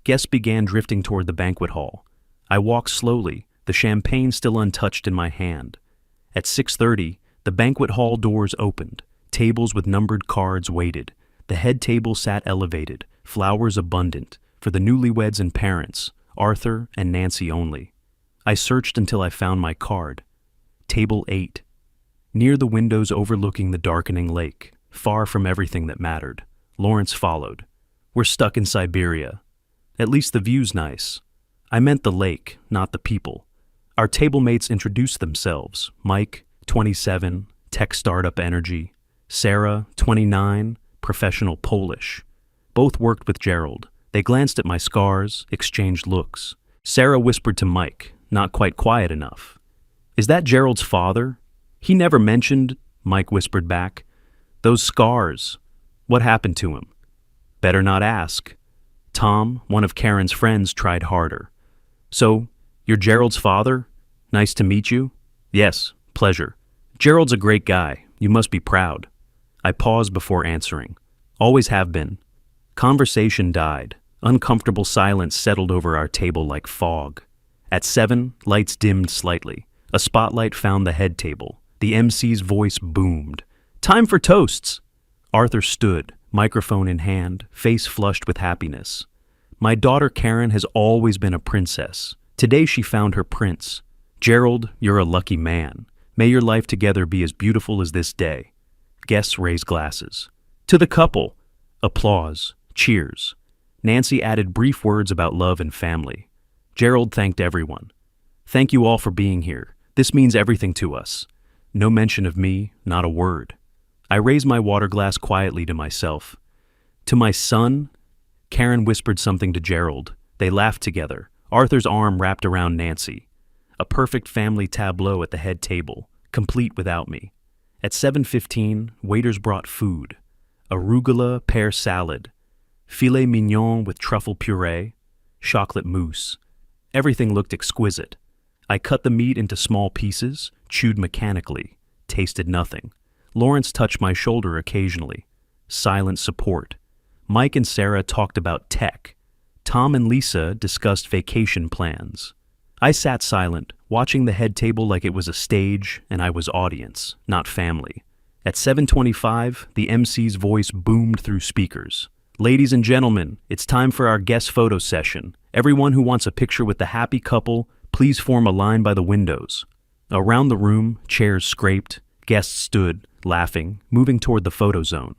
Guests began drifting toward the banquet hall. I walked slowly, the champagne still untouched in my hand. At 6:30, the banquet hall doors opened. Tables with numbered cards waited. The head table sat elevated, flowers abundant, for the newlyweds and parents, Arthur and Nancy only. I searched until I found my card. Table 8. Near the windows overlooking the darkening lake, far from everything that mattered. Lawrence followed. "We're stuck in Siberia. At least the view's nice." I meant the lake, not the people. Our table mates introduced themselves. Mike, 27, tech startup energy. Sarah, 29, professional Polish. Both worked with Gerald. They glanced at my scars, exchanged looks. Sarah whispered to Mike, not quite quiet enough. "Is that Gerald's father?" "He never mentioned," Mike whispered back. "Those scars. What happened to him?" "Better not ask." Tom, one of Karen's friends, tried harder. "So, you're Gerald's father? Nice to meet you." "Yes, pleasure. Gerald's a great guy. You must be proud." I paused before answering. "Always have been." Conversation died. Uncomfortable silence settled over our table like fog. At 7, lights dimmed slightly. A spotlight found the head table. The MC's voice boomed. "Time for toasts!" Arthur stood, microphone in hand, face flushed with happiness. "My daughter Karen has always been a princess. Today she found her prince. Gerald, you're a lucky man. May your life together be as beautiful as this day." Guests raised glasses. "To the couple!" Applause. Cheers. Nancy added brief words about love and family. Gerald thanked everyone. "Thank you all for being here. This means everything to us." No mention of me, not a word. I raised my water glass quietly to myself. "To my son?" Karen whispered something to Gerald. They laughed together. Arthur's arm wrapped around Nancy. A perfect family tableau at the head table, complete without me. At 7:15, waiters brought food. Arugula pear salad, filet mignon with truffle puree, chocolate mousse. Everything looked exquisite. I cut the meat into small pieces, chewed mechanically, tasted nothing. Lawrence touched my shoulder occasionally. Silent support. Mike and Sarah talked about tech. Tom and Lisa discussed vacation plans. I sat silent, watching the head table like it was a stage and I was audience, not family. At 7:25, the MC's voice boomed through speakers. "Ladies and gentlemen, it's time for our guest photo session. Everyone who wants a picture with the happy couple, please form a line by the windows." Around the room, chairs scraped. Guests stood, laughing, moving toward the photo zone.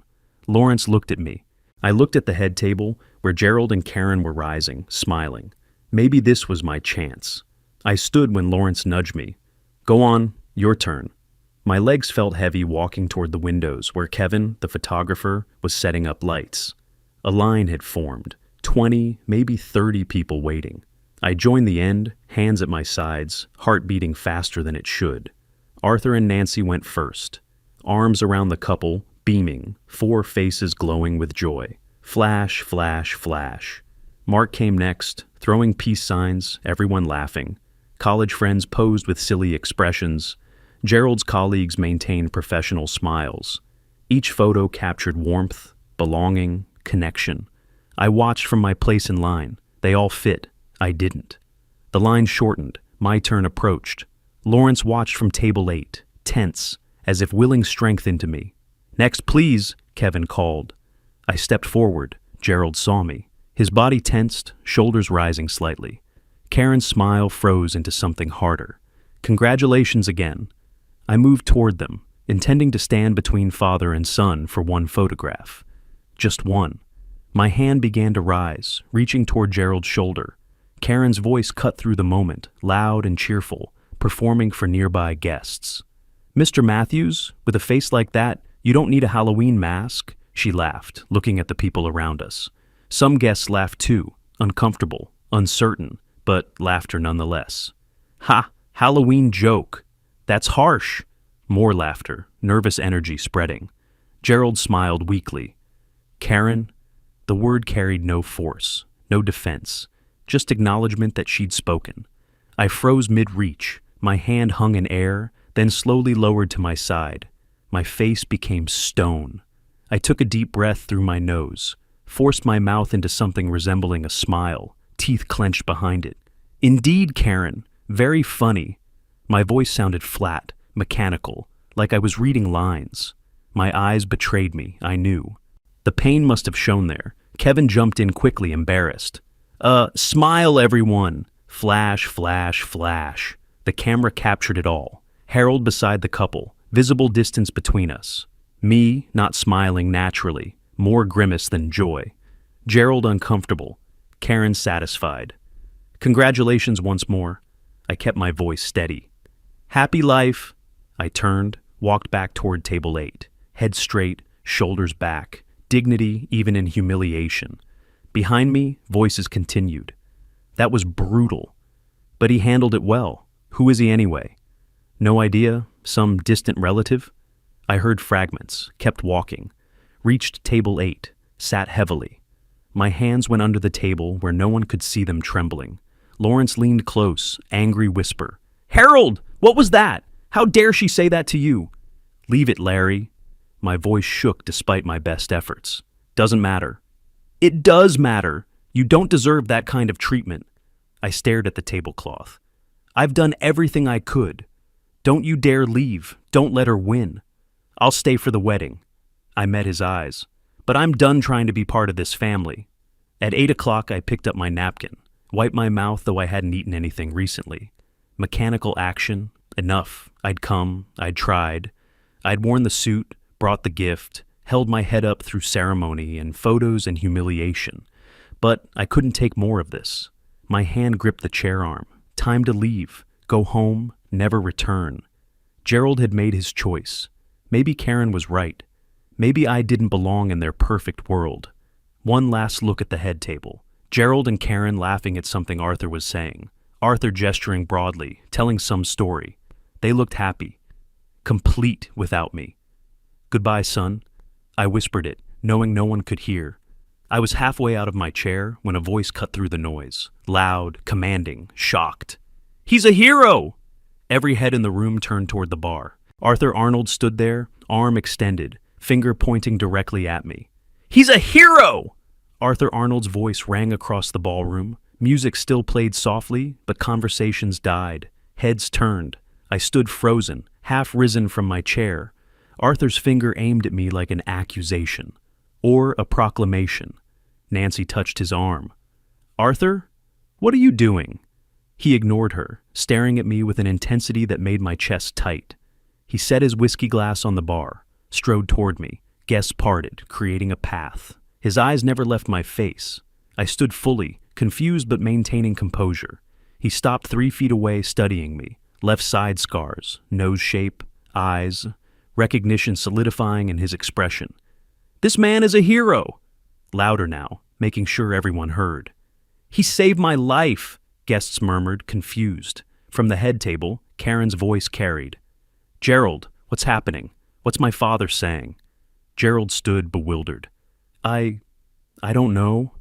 Lawrence looked at me. I looked at the head table, where Gerald and Karen were rising, smiling. Maybe this was my chance. I stood when Lawrence nudged me. "Go on, your turn." My legs felt heavy walking toward the windows, where Kevin, the photographer, was setting up lights. A line had formed, 20, maybe 30 people waiting. I joined the end, hands at my sides, heart beating faster than it should. Arthur and Nancy went first. Arms around the couple, beaming, 4 faces glowing with joy. Flash, flash, flash. Mark came next, throwing peace signs, everyone laughing. College friends posed with silly expressions. Gerald's colleagues maintained professional smiles. Each photo captured warmth, belonging, connection. I watched from my place in line. They all fit. I didn't. The line shortened. My turn approached. Lawrence watched from table 8, tense, as if willing strength into me. "Next, please," Kevin called. I stepped forward. Gerald saw me. His body tensed, shoulders rising slightly. Karen's smile froze into something harder. "Congratulations again." I moved toward them, intending to stand between father and son for one photograph. Just one. My hand began to rise, reaching toward Gerald's shoulder. Karen's voice cut through the moment, loud and cheerful, performing for nearby guests. "Mr. Matthews, with a face like that, you don't need a Halloween mask," she laughed, looking at the people around us. Some guests laughed too, uncomfortable, uncertain, but laughter nonetheless. "Ha! Halloween joke! That's harsh!" More laughter, nervous energy spreading. Gerald smiled weakly. "Karen?" The word carried no force, no defense, just acknowledgement that she'd spoken. I froze mid-reach, my hand hung in air, then slowly lowered to my side. My face became stone. I took a deep breath through my nose, forced my mouth into something resembling a smile, teeth clenched behind it. "Indeed, Karen, very funny." My voice sounded flat, mechanical, like I was reading lines. My eyes betrayed me, I knew. The pain must have shown there. Kevin jumped in quickly, embarrassed. Smile, everyone!" Flash, flash, flash. The camera captured it all. Harold beside the couple, visible distance between us. Me, not smiling naturally, more grimace than joy. Gerald uncomfortable. Karen satisfied. "Congratulations once more." I kept my voice steady. "Happy life." I turned, walked back toward table 8. Head straight, shoulders back, dignity even in humiliation. Behind me, voices continued. That was brutal. But he handled it well. Who is he anyway? No idea? Some distant relative? I heard fragments, kept walking. Reached table 8, sat heavily. My hands went under the table where no one could see them trembling. Lawrence leaned close, angry whisper. "Harold! What was that? How dare she say that to you?" "Leave it, Larry." My voice shook despite my best efforts. "Doesn't matter." "It does matter. You don't deserve that kind of treatment." I stared at the tablecloth. "I've done everything I could. Don't you dare leave. Don't let her win. I'll stay for the wedding." I met his eyes. "But I'm done trying to be part of this family." At 8 o'clock, I picked up my napkin, wiped my mouth though I hadn't eaten anything recently. Mechanical action. Enough. I'd come. I'd tried. I'd worn the suit, brought the gift, held my head up through ceremony and photos and humiliation. But I couldn't take more of this. My hand gripped the chair arm. Time to leave. Go home. Never return. Gerald had made his choice. Maybe Karen was right. Maybe I didn't belong in their perfect world. One last look at the head table. Gerald and Karen laughing at something Arthur was saying. Arthur gesturing broadly, telling some story. They looked happy. Complete without me. "Goodbye, son." I whispered it, knowing no one could hear. I was halfway out of my chair when a voice cut through the noise. Loud, commanding, shocked. "He's a hero!" Every head in the room turned toward the bar. Arthur Arnold stood there, arm extended, finger pointing directly at me. "He's a hero!" Arthur Arnold's voice rang across the ballroom. Music still played softly, but conversations died. Heads turned. I stood frozen, half risen from my chair. Arthur's finger aimed at me like an accusation. Or a proclamation. Nancy touched his arm. "Arthur? What are you doing?" He ignored her, staring at me with an intensity that made my chest tight. He set his whiskey glass on the bar, strode toward me. Guests parted, creating a path. His eyes never left my face. I stood fully, confused but maintaining composure. He stopped 3 feet away, studying me. Left side scars, nose shape, eyes, recognition solidifying in his expression. "This man is a hero!" Louder now, making sure everyone heard. "He saved my life!" Guests murmured, confused. From the head table, Karen's voice carried. "Gerald, what's happening? What's my father saying?" Gerald stood bewildered. I don't know."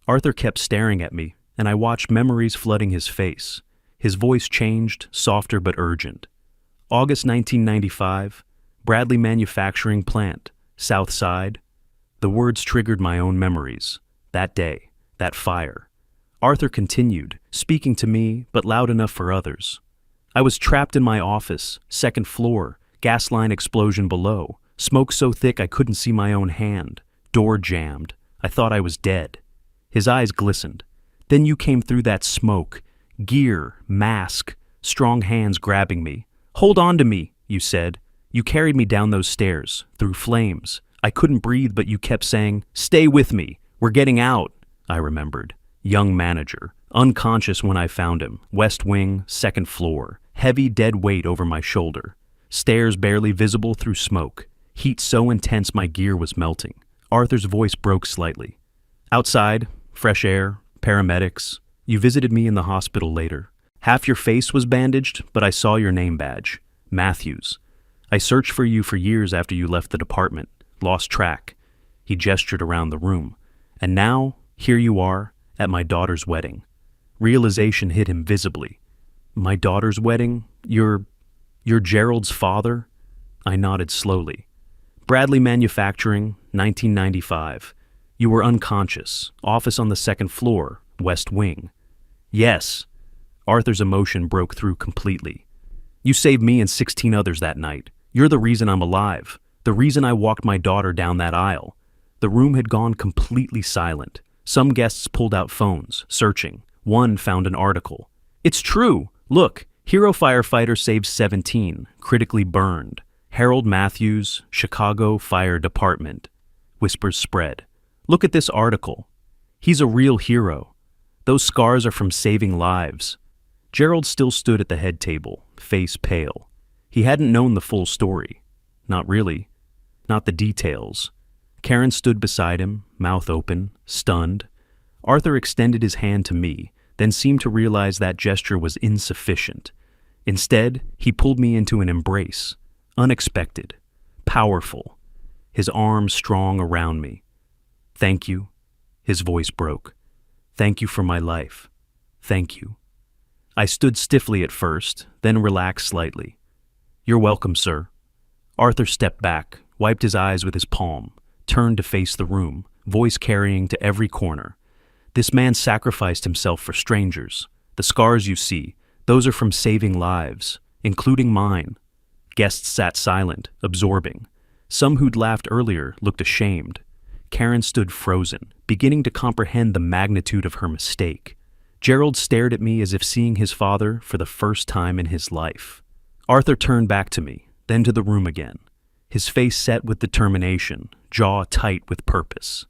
Arthur kept staring at me, and I watched memories flooding his face. His voice changed, softer but urgent. "August 1995, Bradley Manufacturing Plant, South Side." The words triggered my own memories. That day, that fire. Arthur continued, speaking to me, but loud enough for others. "I was trapped in my office, 2nd floor, gas line explosion below. Smoke so thick I couldn't see my own hand. Door jammed. I thought I was dead." His eyes glistened. "Then you came through that smoke. Gear, mask, strong hands grabbing me. 'Hold on to me,' you said. You carried me down those stairs, through flames. I couldn't breathe, but you kept saying, 'Stay with me. We're getting out.'" I remembered. Young manager, unconscious when I found him. West wing, 2nd floor. Heavy, dead weight over my shoulder. Stairs barely visible through smoke. Heat so intense my gear was melting. Arthur's voice broke slightly. "Outside, fresh air, paramedics. You visited me in the hospital later. Half your face was bandaged, but I saw your name badge. Matthews. I searched for you for years after you left the department. Lost track." He gestured around the room. "And now, here you are, at my daughter's wedding." Realization hit him visibly. "My daughter's wedding? You're Gerald's father?" I nodded slowly. "Bradley Manufacturing, 1995. You were unconscious. Office on the 2nd floor, West Wing." "Yes." Arthur's emotion broke through completely. "You saved me and 16 others that night. You're the reason I'm alive. The reason I walked my daughter down that aisle." The room had gone completely silent. Some guests pulled out phones, searching. One found an article. "It's true. Look, hero firefighter saves 17, critically burned. Harold Matthews, Chicago Fire Department." Whispers spread. "Look at this article. He's a real hero. Those scars are from saving lives." Gerald still stood at the head table, face pale. He hadn't known the full story. Not really. Not the details. Karen stood beside him, mouth open, stunned. Arthur extended his hand to me, then seemed to realize that gesture was insufficient. Instead, he pulled me into an embrace, unexpected, powerful, his arms strong around me. "Thank you," his voice broke. "Thank you for my life. Thank you." I stood stiffly at first, then relaxed slightly. "You're welcome, sir." Arthur stepped back, wiped his eyes with his palm, turned to face the room, voice carrying to every corner. "This man sacrificed himself for strangers. The scars you see, those are from saving lives, including mine." Guests sat silent, absorbing. Some who'd laughed earlier looked ashamed. Karen stood frozen, beginning to comprehend the magnitude of her mistake. Gerald stared at me as if seeing his father for the first time in his life. Arthur turned back to me, then to the room again, his face set with determination, jaw tight with purpose.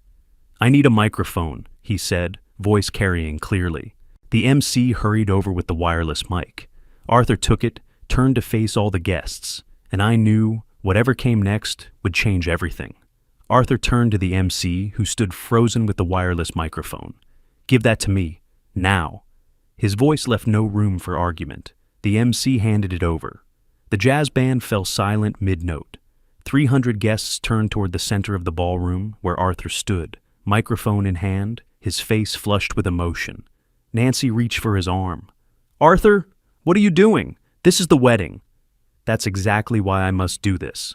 "I need a microphone," he said, voice carrying clearly. The MC hurried over with the wireless mic. Arthur took it, turned to face all the guests, and I knew whatever came next would change everything. Arthur turned to the MC, who stood frozen with the wireless microphone. "Give that to me. Now." His voice left no room for argument. The MC handed it over. The jazz band fell silent mid-note. 300 guests turned toward the center of the ballroom, where Arthur stood, microphone in hand, his face flushed with emotion. Nancy reached for his arm. "Arthur, what are you doing? This is the wedding." "That's exactly why I must do this."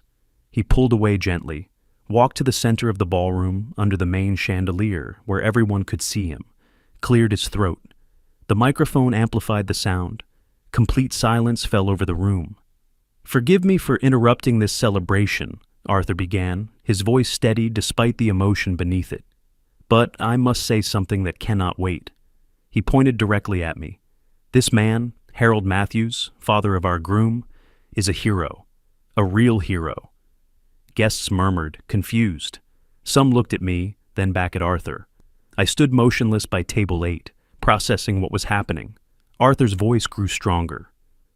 He pulled away gently, walked to the center of the ballroom under the main chandelier where everyone could see him, cleared his throat. The microphone amplified the sound. Complete silence fell over the room. "Forgive me for interrupting this celebration," Arthur began, his voice steady despite the emotion beneath it. "But I must say something that cannot wait." He pointed directly at me. "This man, Harold Matthews, father of our groom, is a hero. A real hero." Guests murmured, confused. Some looked at me, then back at Arthur. I stood motionless by table 8, processing what was happening. Arthur's voice grew stronger.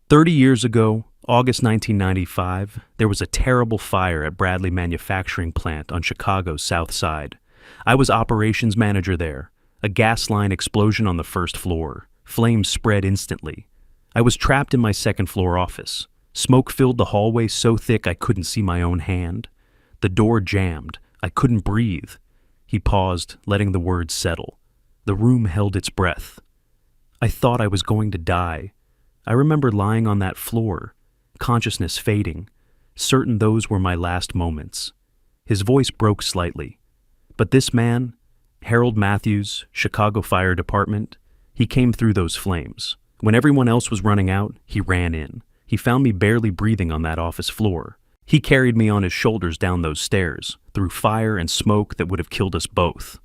30 years ago, August 1995, there was a terrible fire at Bradley Manufacturing Plant on Chicago's South Side. I was operations manager there. A gas line explosion on the first floor. Flames spread instantly. I was trapped in my second-floor office. Smoke filled the hallway so thick I couldn't see my own hand. The door jammed. I couldn't breathe. He paused, letting the words settle. The room held its breath. I thought I was going to die. I remember lying on that floor, consciousness fading, certain those were my last moments. His voice broke slightly. But this man, Harold Matthews, Chicago Fire Department, he came through those flames. When everyone else was running out, he ran in. He found me barely breathing on that office floor. He carried me on his shoulders down those stairs, through fire and smoke that would have killed us both.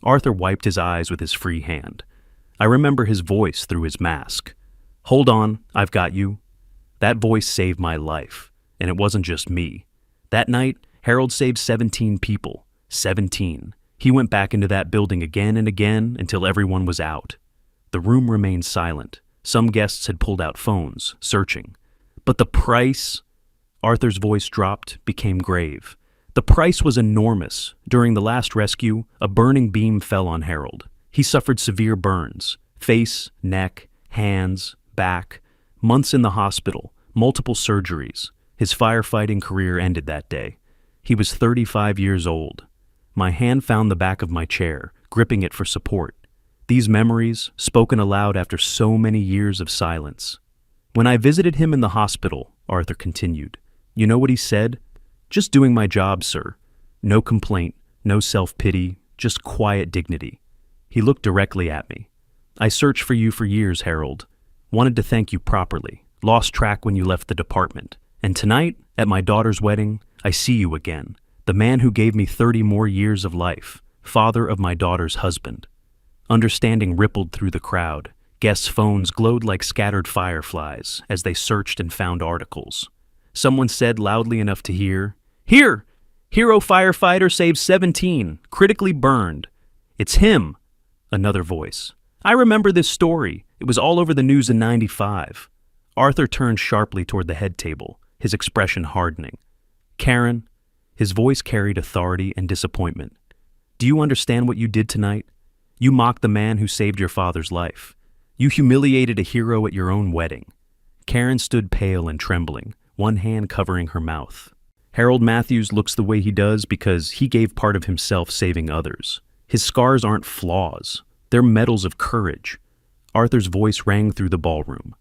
Arthur wiped his eyes with his free hand. I remember his voice through his mask. "Hold on, I've got you." That voice saved my life, and it wasn't just me. That night, Harold saved 17 people. 17. He went back into that building again and again until everyone was out. The room remained silent. Some guests had pulled out phones, searching. But the price... Arthur's voice dropped, became grave. The price was enormous. During the last rescue, a burning beam fell on Harold. He suffered severe burns. Face, neck, hands, back. Months in the hospital, multiple surgeries. His firefighting career ended that day. He was 35 years old. My hand found the back of my chair, gripping it for support. These memories, spoken aloud after so many years of silence. "When I visited him in the hospital," Arthur continued, "you know what he said? 'Just doing my job, sir.' No complaint, no self-pity, just quiet dignity." He looked directly at me. "I searched for you for years, Harold. Wanted to thank you properly. Lost track when you left the department. And tonight, at my daughter's wedding, I see you again. The man who gave me 30 more years of life. Father of my daughter's husband." Understanding rippled through the crowd. Guests' phones glowed like scattered fireflies as they searched and found articles. Someone said loudly enough to hear, "Here! Hero firefighter saves 17, critically burned. It's him!" Another voice. "I remember this story. It was all over the news in 95. Arthur turned sharply toward the head table, his expression hardening. "Karen, His voice carried authority and disappointment. Do you understand what you did tonight? You mocked the man who saved your father's life. You humiliated a hero at your own wedding. Karen stood pale and trembling, one hand covering her mouth. Harold Matthews looks the way he does because he gave part of himself saving others. His scars aren't flaws. They're medals of courage. Arthur's voice rang through the ballroom.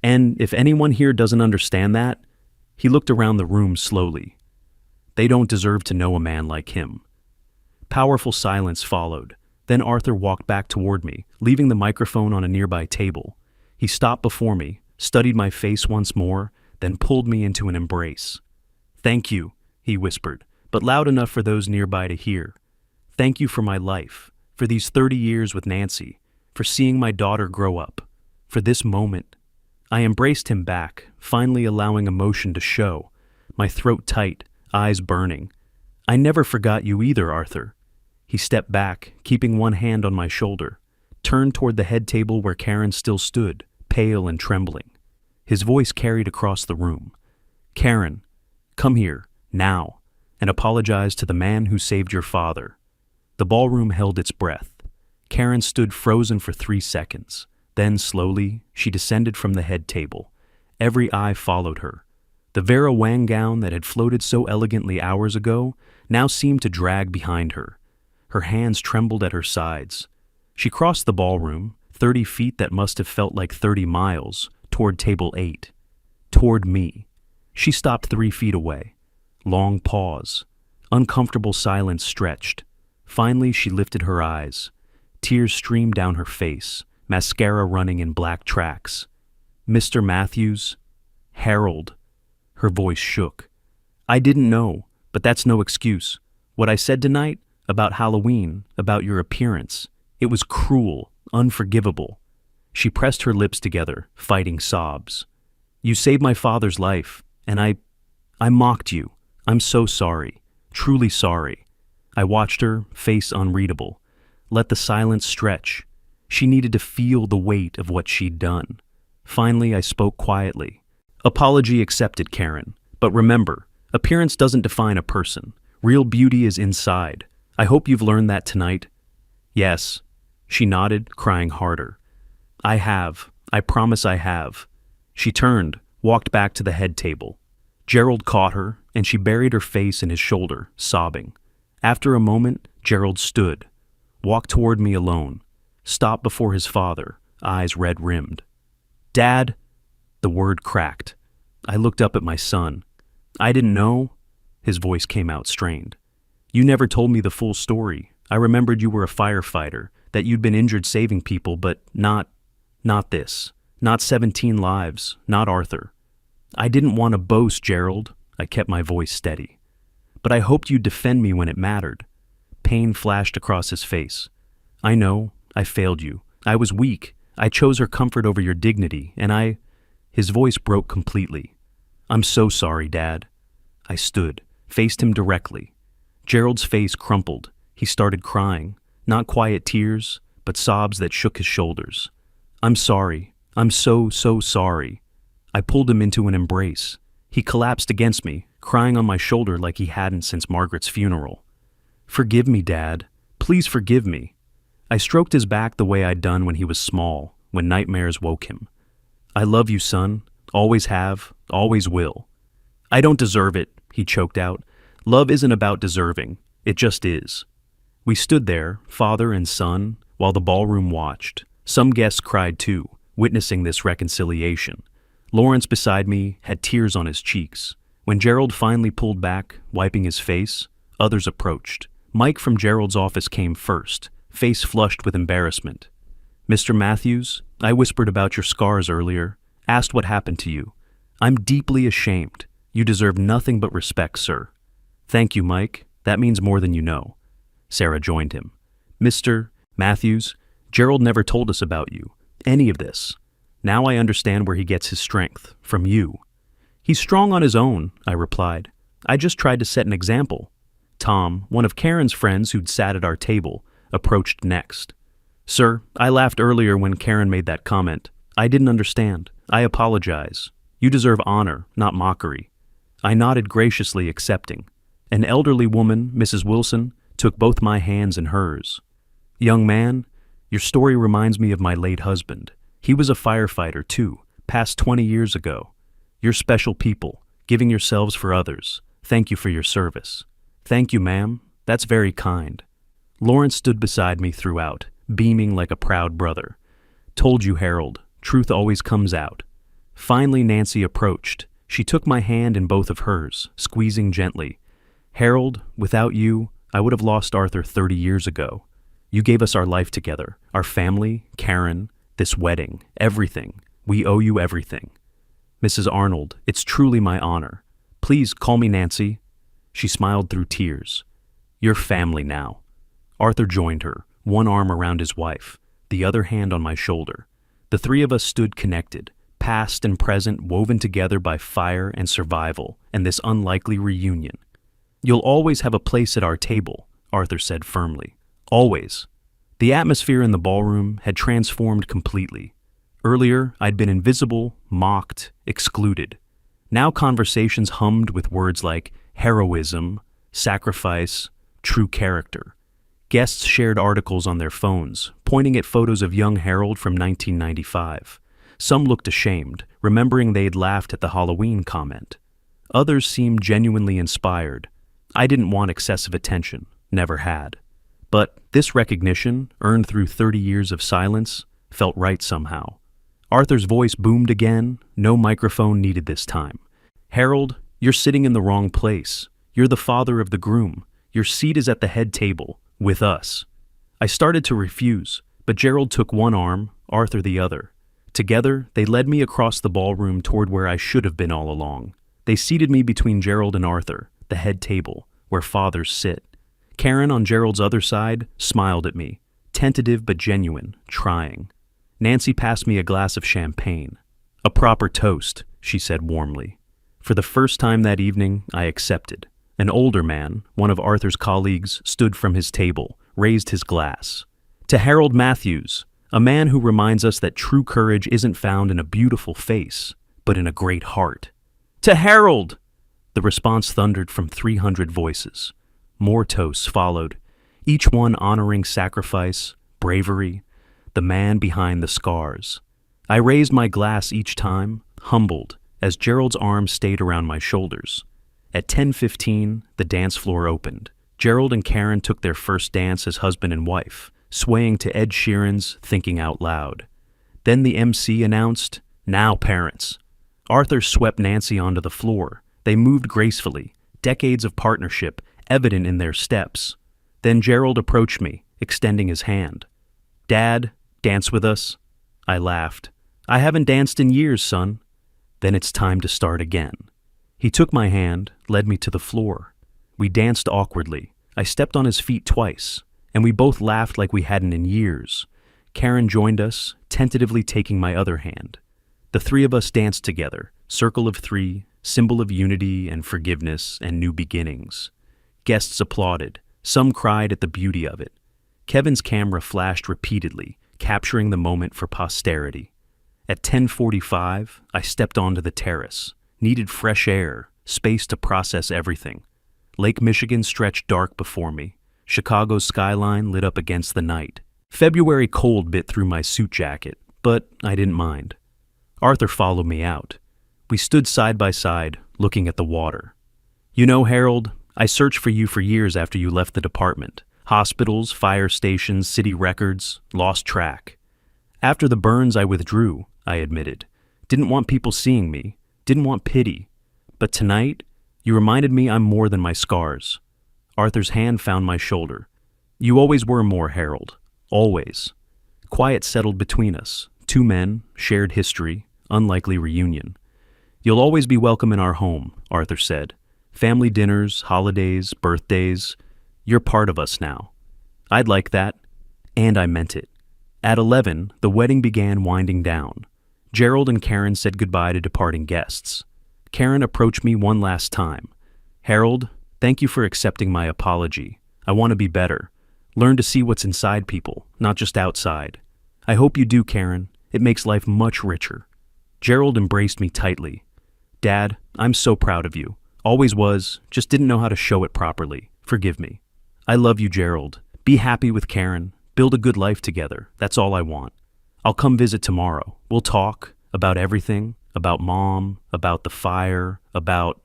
And if anyone here doesn't understand that, he looked around the room slowly. They don't deserve to know a man like him. Powerful silence followed. Then Arthur walked back toward me, leaving the microphone on a nearby table. He stopped before me, studied my face once more, then pulled me into an embrace. Thank you, he whispered, but loud enough for those nearby to hear. Thank you for my life, for these 30 years with Nancy, for seeing my daughter grow up, for this moment. I embraced him back, finally allowing emotion to show, my throat tight, eyes burning. I never forgot you either, Arthur. He stepped back, keeping one hand on my shoulder, turned toward the head table where Karen still stood, pale and trembling. His voice carried across the room. Karen, come here, now, and apologize to the man who saved your father. The ballroom held its breath. Karen stood frozen for 3 seconds. Then, slowly, she descended from the head table. Every eye followed her. The Vera Wang gown that had floated so elegantly hours ago now seemed to drag behind her. Her hands trembled at her sides. She crossed the ballroom, 30 feet that must have felt like 30 miles, toward table 8. Toward me. She stopped 3 feet away. Long pause. Uncomfortable silence stretched. Finally, she lifted her eyes. Tears streamed down her face, mascara running in black tracks. Mr. Matthews? Harold. Her voice shook. I didn't know, but that's no excuse. What I said tonight, about Halloween, about your appearance, it was cruel, unforgivable. She pressed her lips together, fighting sobs. You saved my father's life, and I mocked you. I'm so sorry, truly sorry. I watched her, face unreadable. Let the silence stretch. She needed to feel the weight of what she'd done. Finally, I spoke quietly. Apology accepted, Karen. But remember, appearance doesn't define a person. Real beauty is inside. I hope you've learned that tonight. Yes. She nodded, crying harder. I have. I promise I have. She turned, walked back to the head table. Gerald caught her, and she buried her face in his shoulder, sobbing. After a moment, Gerald stood, walked toward me alone, stopped before his father, eyes red-rimmed. Dad! The word cracked. I looked up at my son. I didn't know. His voice came out strained. You never told me the full story. I remembered you were a firefighter, that you'd been injured saving people, but not this. Not 17 lives, not Arthur. I didn't want to boast, Gerald. I kept my voice steady. But I hoped you'd defend me when it mattered. Pain flashed across his face. I know, I failed you. I was weak. I chose her comfort over your dignity, and His voice broke completely. I'm so sorry, Dad. I stood, faced him directly. Gerald's face crumpled. He started crying, not quiet tears, but sobs that shook his shoulders. I'm sorry. I'm so sorry. I pulled him into an embrace. He collapsed against me, crying on my shoulder like he hadn't since Margaret's funeral. Forgive me, Dad. Please forgive me. I stroked his back the way I'd done when he was small, when nightmares woke him. I love you, son. Always have, always will. I don't deserve it, he choked out. Love isn't about deserving. It just is. We stood there, father and son, while the ballroom watched. Some guests cried too, witnessing this reconciliation. Lawrence beside me had tears on his cheeks. When Gerald finally pulled back, wiping his face, others approached. Mike from Gerald's office came first, face flushed with embarrassment. Mr. Matthews, I whispered about your scars earlier, asked what happened to you. I'm deeply ashamed. You deserve nothing but respect, sir. Thank you, Mike. That means more than you know. Sarah joined him. Mr. Matthews, Gerald never told us about you, any of this. Now I understand where he gets his strength, from you. He's strong on his own, I replied. I just tried to set an example. Tom, one of Karen's friends who'd sat at our table, approached next. Sir, I laughed earlier when Karen made that comment. I didn't understand. I apologize. You deserve honor, not mockery. I nodded graciously, accepting. An elderly woman, Mrs. Wilson, took both my hands in hers. "Young man, your story reminds me of my late husband. He was a firefighter, too, passed 20 years ago. You're special people, giving yourselves for others. Thank you for your service." "Thank you, ma'am. That's very kind." Lawrence stood beside me throughout, beaming like a proud brother. "Told you, Harold, truth always comes out." Finally, Nancy approached. She took my hand in both of hers, squeezing gently. "Harold, without you, I would have lost Arthur 30 years ago. You gave us our life together, our family, Karen, this wedding, everything. We owe you everything." "Mrs. Arnold, it's truly my honor. Please call me Nancy." She smiled through tears. "You're family now." Arthur joined her, one arm around his wife, the other hand on my shoulder. The three of us stood connected, past and present woven together by fire and survival and this unlikely reunion. "You'll always have a place at our table," Arthur said firmly. "Always." The atmosphere in the ballroom had transformed completely. Earlier, I'd been invisible, mocked, excluded. Now conversations hummed with words like heroism, sacrifice, true character. Guests shared articles on their phones, pointing at photos of young Harold from 1995. Some looked ashamed, remembering they'd laughed at the Halloween comment. Others seemed genuinely inspired. I didn't want excessive attention, never had. But this recognition, earned through 30 years of silence, felt right somehow. Arthur's voice boomed again, no microphone needed this time. "Harold, you're sitting in the wrong place. You're the father of the groom. Your seat is at the head table, with us." I started to refuse, but Gerald took one arm, Arthur the other. Together, they led me across the ballroom toward where I should have been all along. They seated me between Gerald and Arthur, the head table, where fathers sit. Karen, on Gerald's other side, smiled at me, tentative but genuine, trying. Nancy passed me a glass of champagne. "A proper toast," she said warmly. For the first time that evening, I accepted. An older man, one of Arthur's colleagues, stood from his table, raised his glass. "To Harold Matthews, a man who reminds us that true courage isn't found in a beautiful face, but in a great heart." "To Harold!" The response thundered from 300 voices. More toasts followed, each one honoring sacrifice, bravery, the man behind the scars. I raised my glass each time, humbled, as Gerald's arms stayed around my shoulders. At 10:15, the dance floor opened. Gerald and Karen took their first dance as husband and wife, swaying to Ed Sheeran's Thinking Out Loud. Then the MC announced, "Now, parents." Arthur swept Nancy onto the floor. They moved gracefully, decades of partnership evident in their steps. Then Gerald approached me, extending his hand. "Dad, dance with us?" I laughed. "I haven't danced in years, son." "Then it's time to start again." He took my hand, led me to the floor. We danced awkwardly. I stepped on his feet twice, and we both laughed like we hadn't in years. Karen joined us, tentatively taking my other hand. The three of us danced together, circle of three, symbol of unity and forgiveness and new beginnings. Guests applauded. Some cried at the beauty of it. Kevin's camera flashed repeatedly, capturing the moment for posterity. At 10:45, I stepped onto the terrace. Needed fresh air, space to process everything. Lake Michigan stretched dark before me. Chicago's skyline lit up against the night. February cold bit through my suit jacket, but I didn't mind. Arthur followed me out. We stood side by side, looking at the water. "You know, Harold, I searched for you for years after you left the department. Hospitals, fire stations, city records, lost track. After the burns, I withdrew," I admitted. "Didn't want people seeing me, didn't want pity. But tonight, you reminded me I'm more than my scars." Arthur's hand found my shoulder. "You always were more, Harold. Always." Quiet settled between us. Two men, shared history, unlikely reunion. "You'll always be welcome in our home," Arthur said. "Family dinners, holidays, birthdays. You're part of us now." I'd like that. And I meant it. At 11, the wedding began winding down. Gerald and Karen said goodbye to departing guests. Karen approached me one last time. "Harold, thank you for accepting my apology. I want to be better. Learn to see what's inside people, not just outside. I hope you do, Karen. It makes life much richer." Gerald embraced me tightly. "Dad, I'm so proud of you. Always was, just didn't know how to show it properly. Forgive me. I love you, Gerald. Be happy with Karen. Build a good life together. That's all I want. I'll come visit tomorrow. We'll talk about everything, about Mom, about the fire, about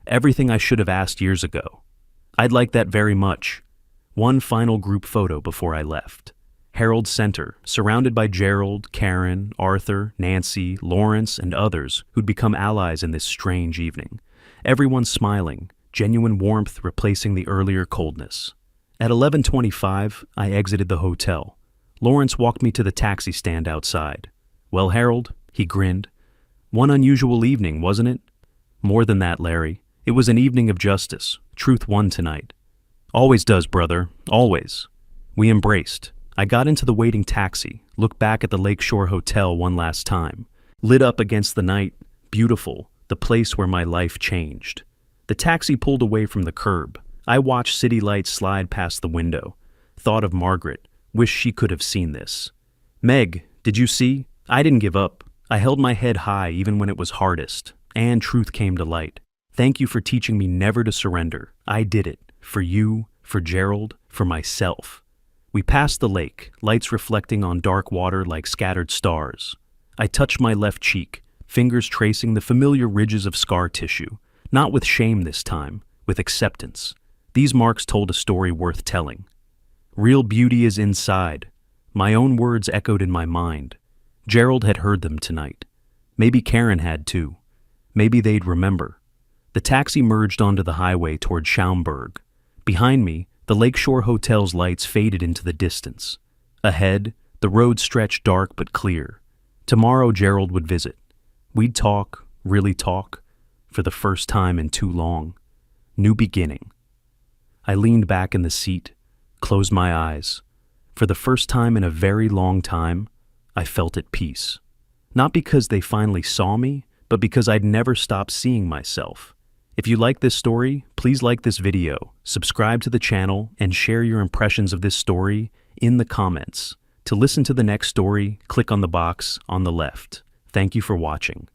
everything I should have asked years ago. I'd like that very much. One final group photo before I left. Harold Center, surrounded by Gerald, Karen, Arthur, Nancy, Lawrence, and others who'd become allies in this strange evening. Everyone smiling, genuine warmth replacing the earlier coldness. At 11:25, I exited the hotel. Lawrence walked me to the taxi stand outside. Well, Harold, he grinned. One unusual evening, wasn't it? More than that, Larry. It was an evening of justice. Truth won tonight. Always does, brother. Always. We embraced. I got into the waiting taxi, looked back at the Lakeshore Hotel one last time. Lit up against the night, beautiful, the place where my life changed. The taxi pulled away from the curb. I watched city lights slide past the window. Thought of Margaret. Wish she could have seen this. Meg, did you see? I didn't give up. I held my head high even when it was hardest, and truth came to light. Thank you for teaching me never to surrender. I did it. For you, for Gerald, for myself. We passed the lake, lights reflecting on dark water like scattered stars. I touched my left cheek, fingers tracing the familiar ridges of scar tissue, not with shame this time, with acceptance. These marks told a story worth telling. Real beauty is inside. My own words echoed in my mind. Gerald had heard them tonight. Maybe Karen had too. Maybe they'd remember. The taxi merged onto the highway toward Schaumburg. Behind me, the Lakeshore Hotel's lights faded into the distance. Ahead, the road stretched dark but clear. Tomorrow Gerald would visit. We'd talk, really talk, for the first time in too long. New beginning. I leaned back in the seat, closed my eyes. For the first time in a very long time, I felt at peace. Not because they finally saw me, but because I'd never stopped seeing myself. If you like this story, please like this video, subscribe to the channel, and share your impressions of this story in the comments. To listen to the next story, click on the box on the left. Thank you for watching.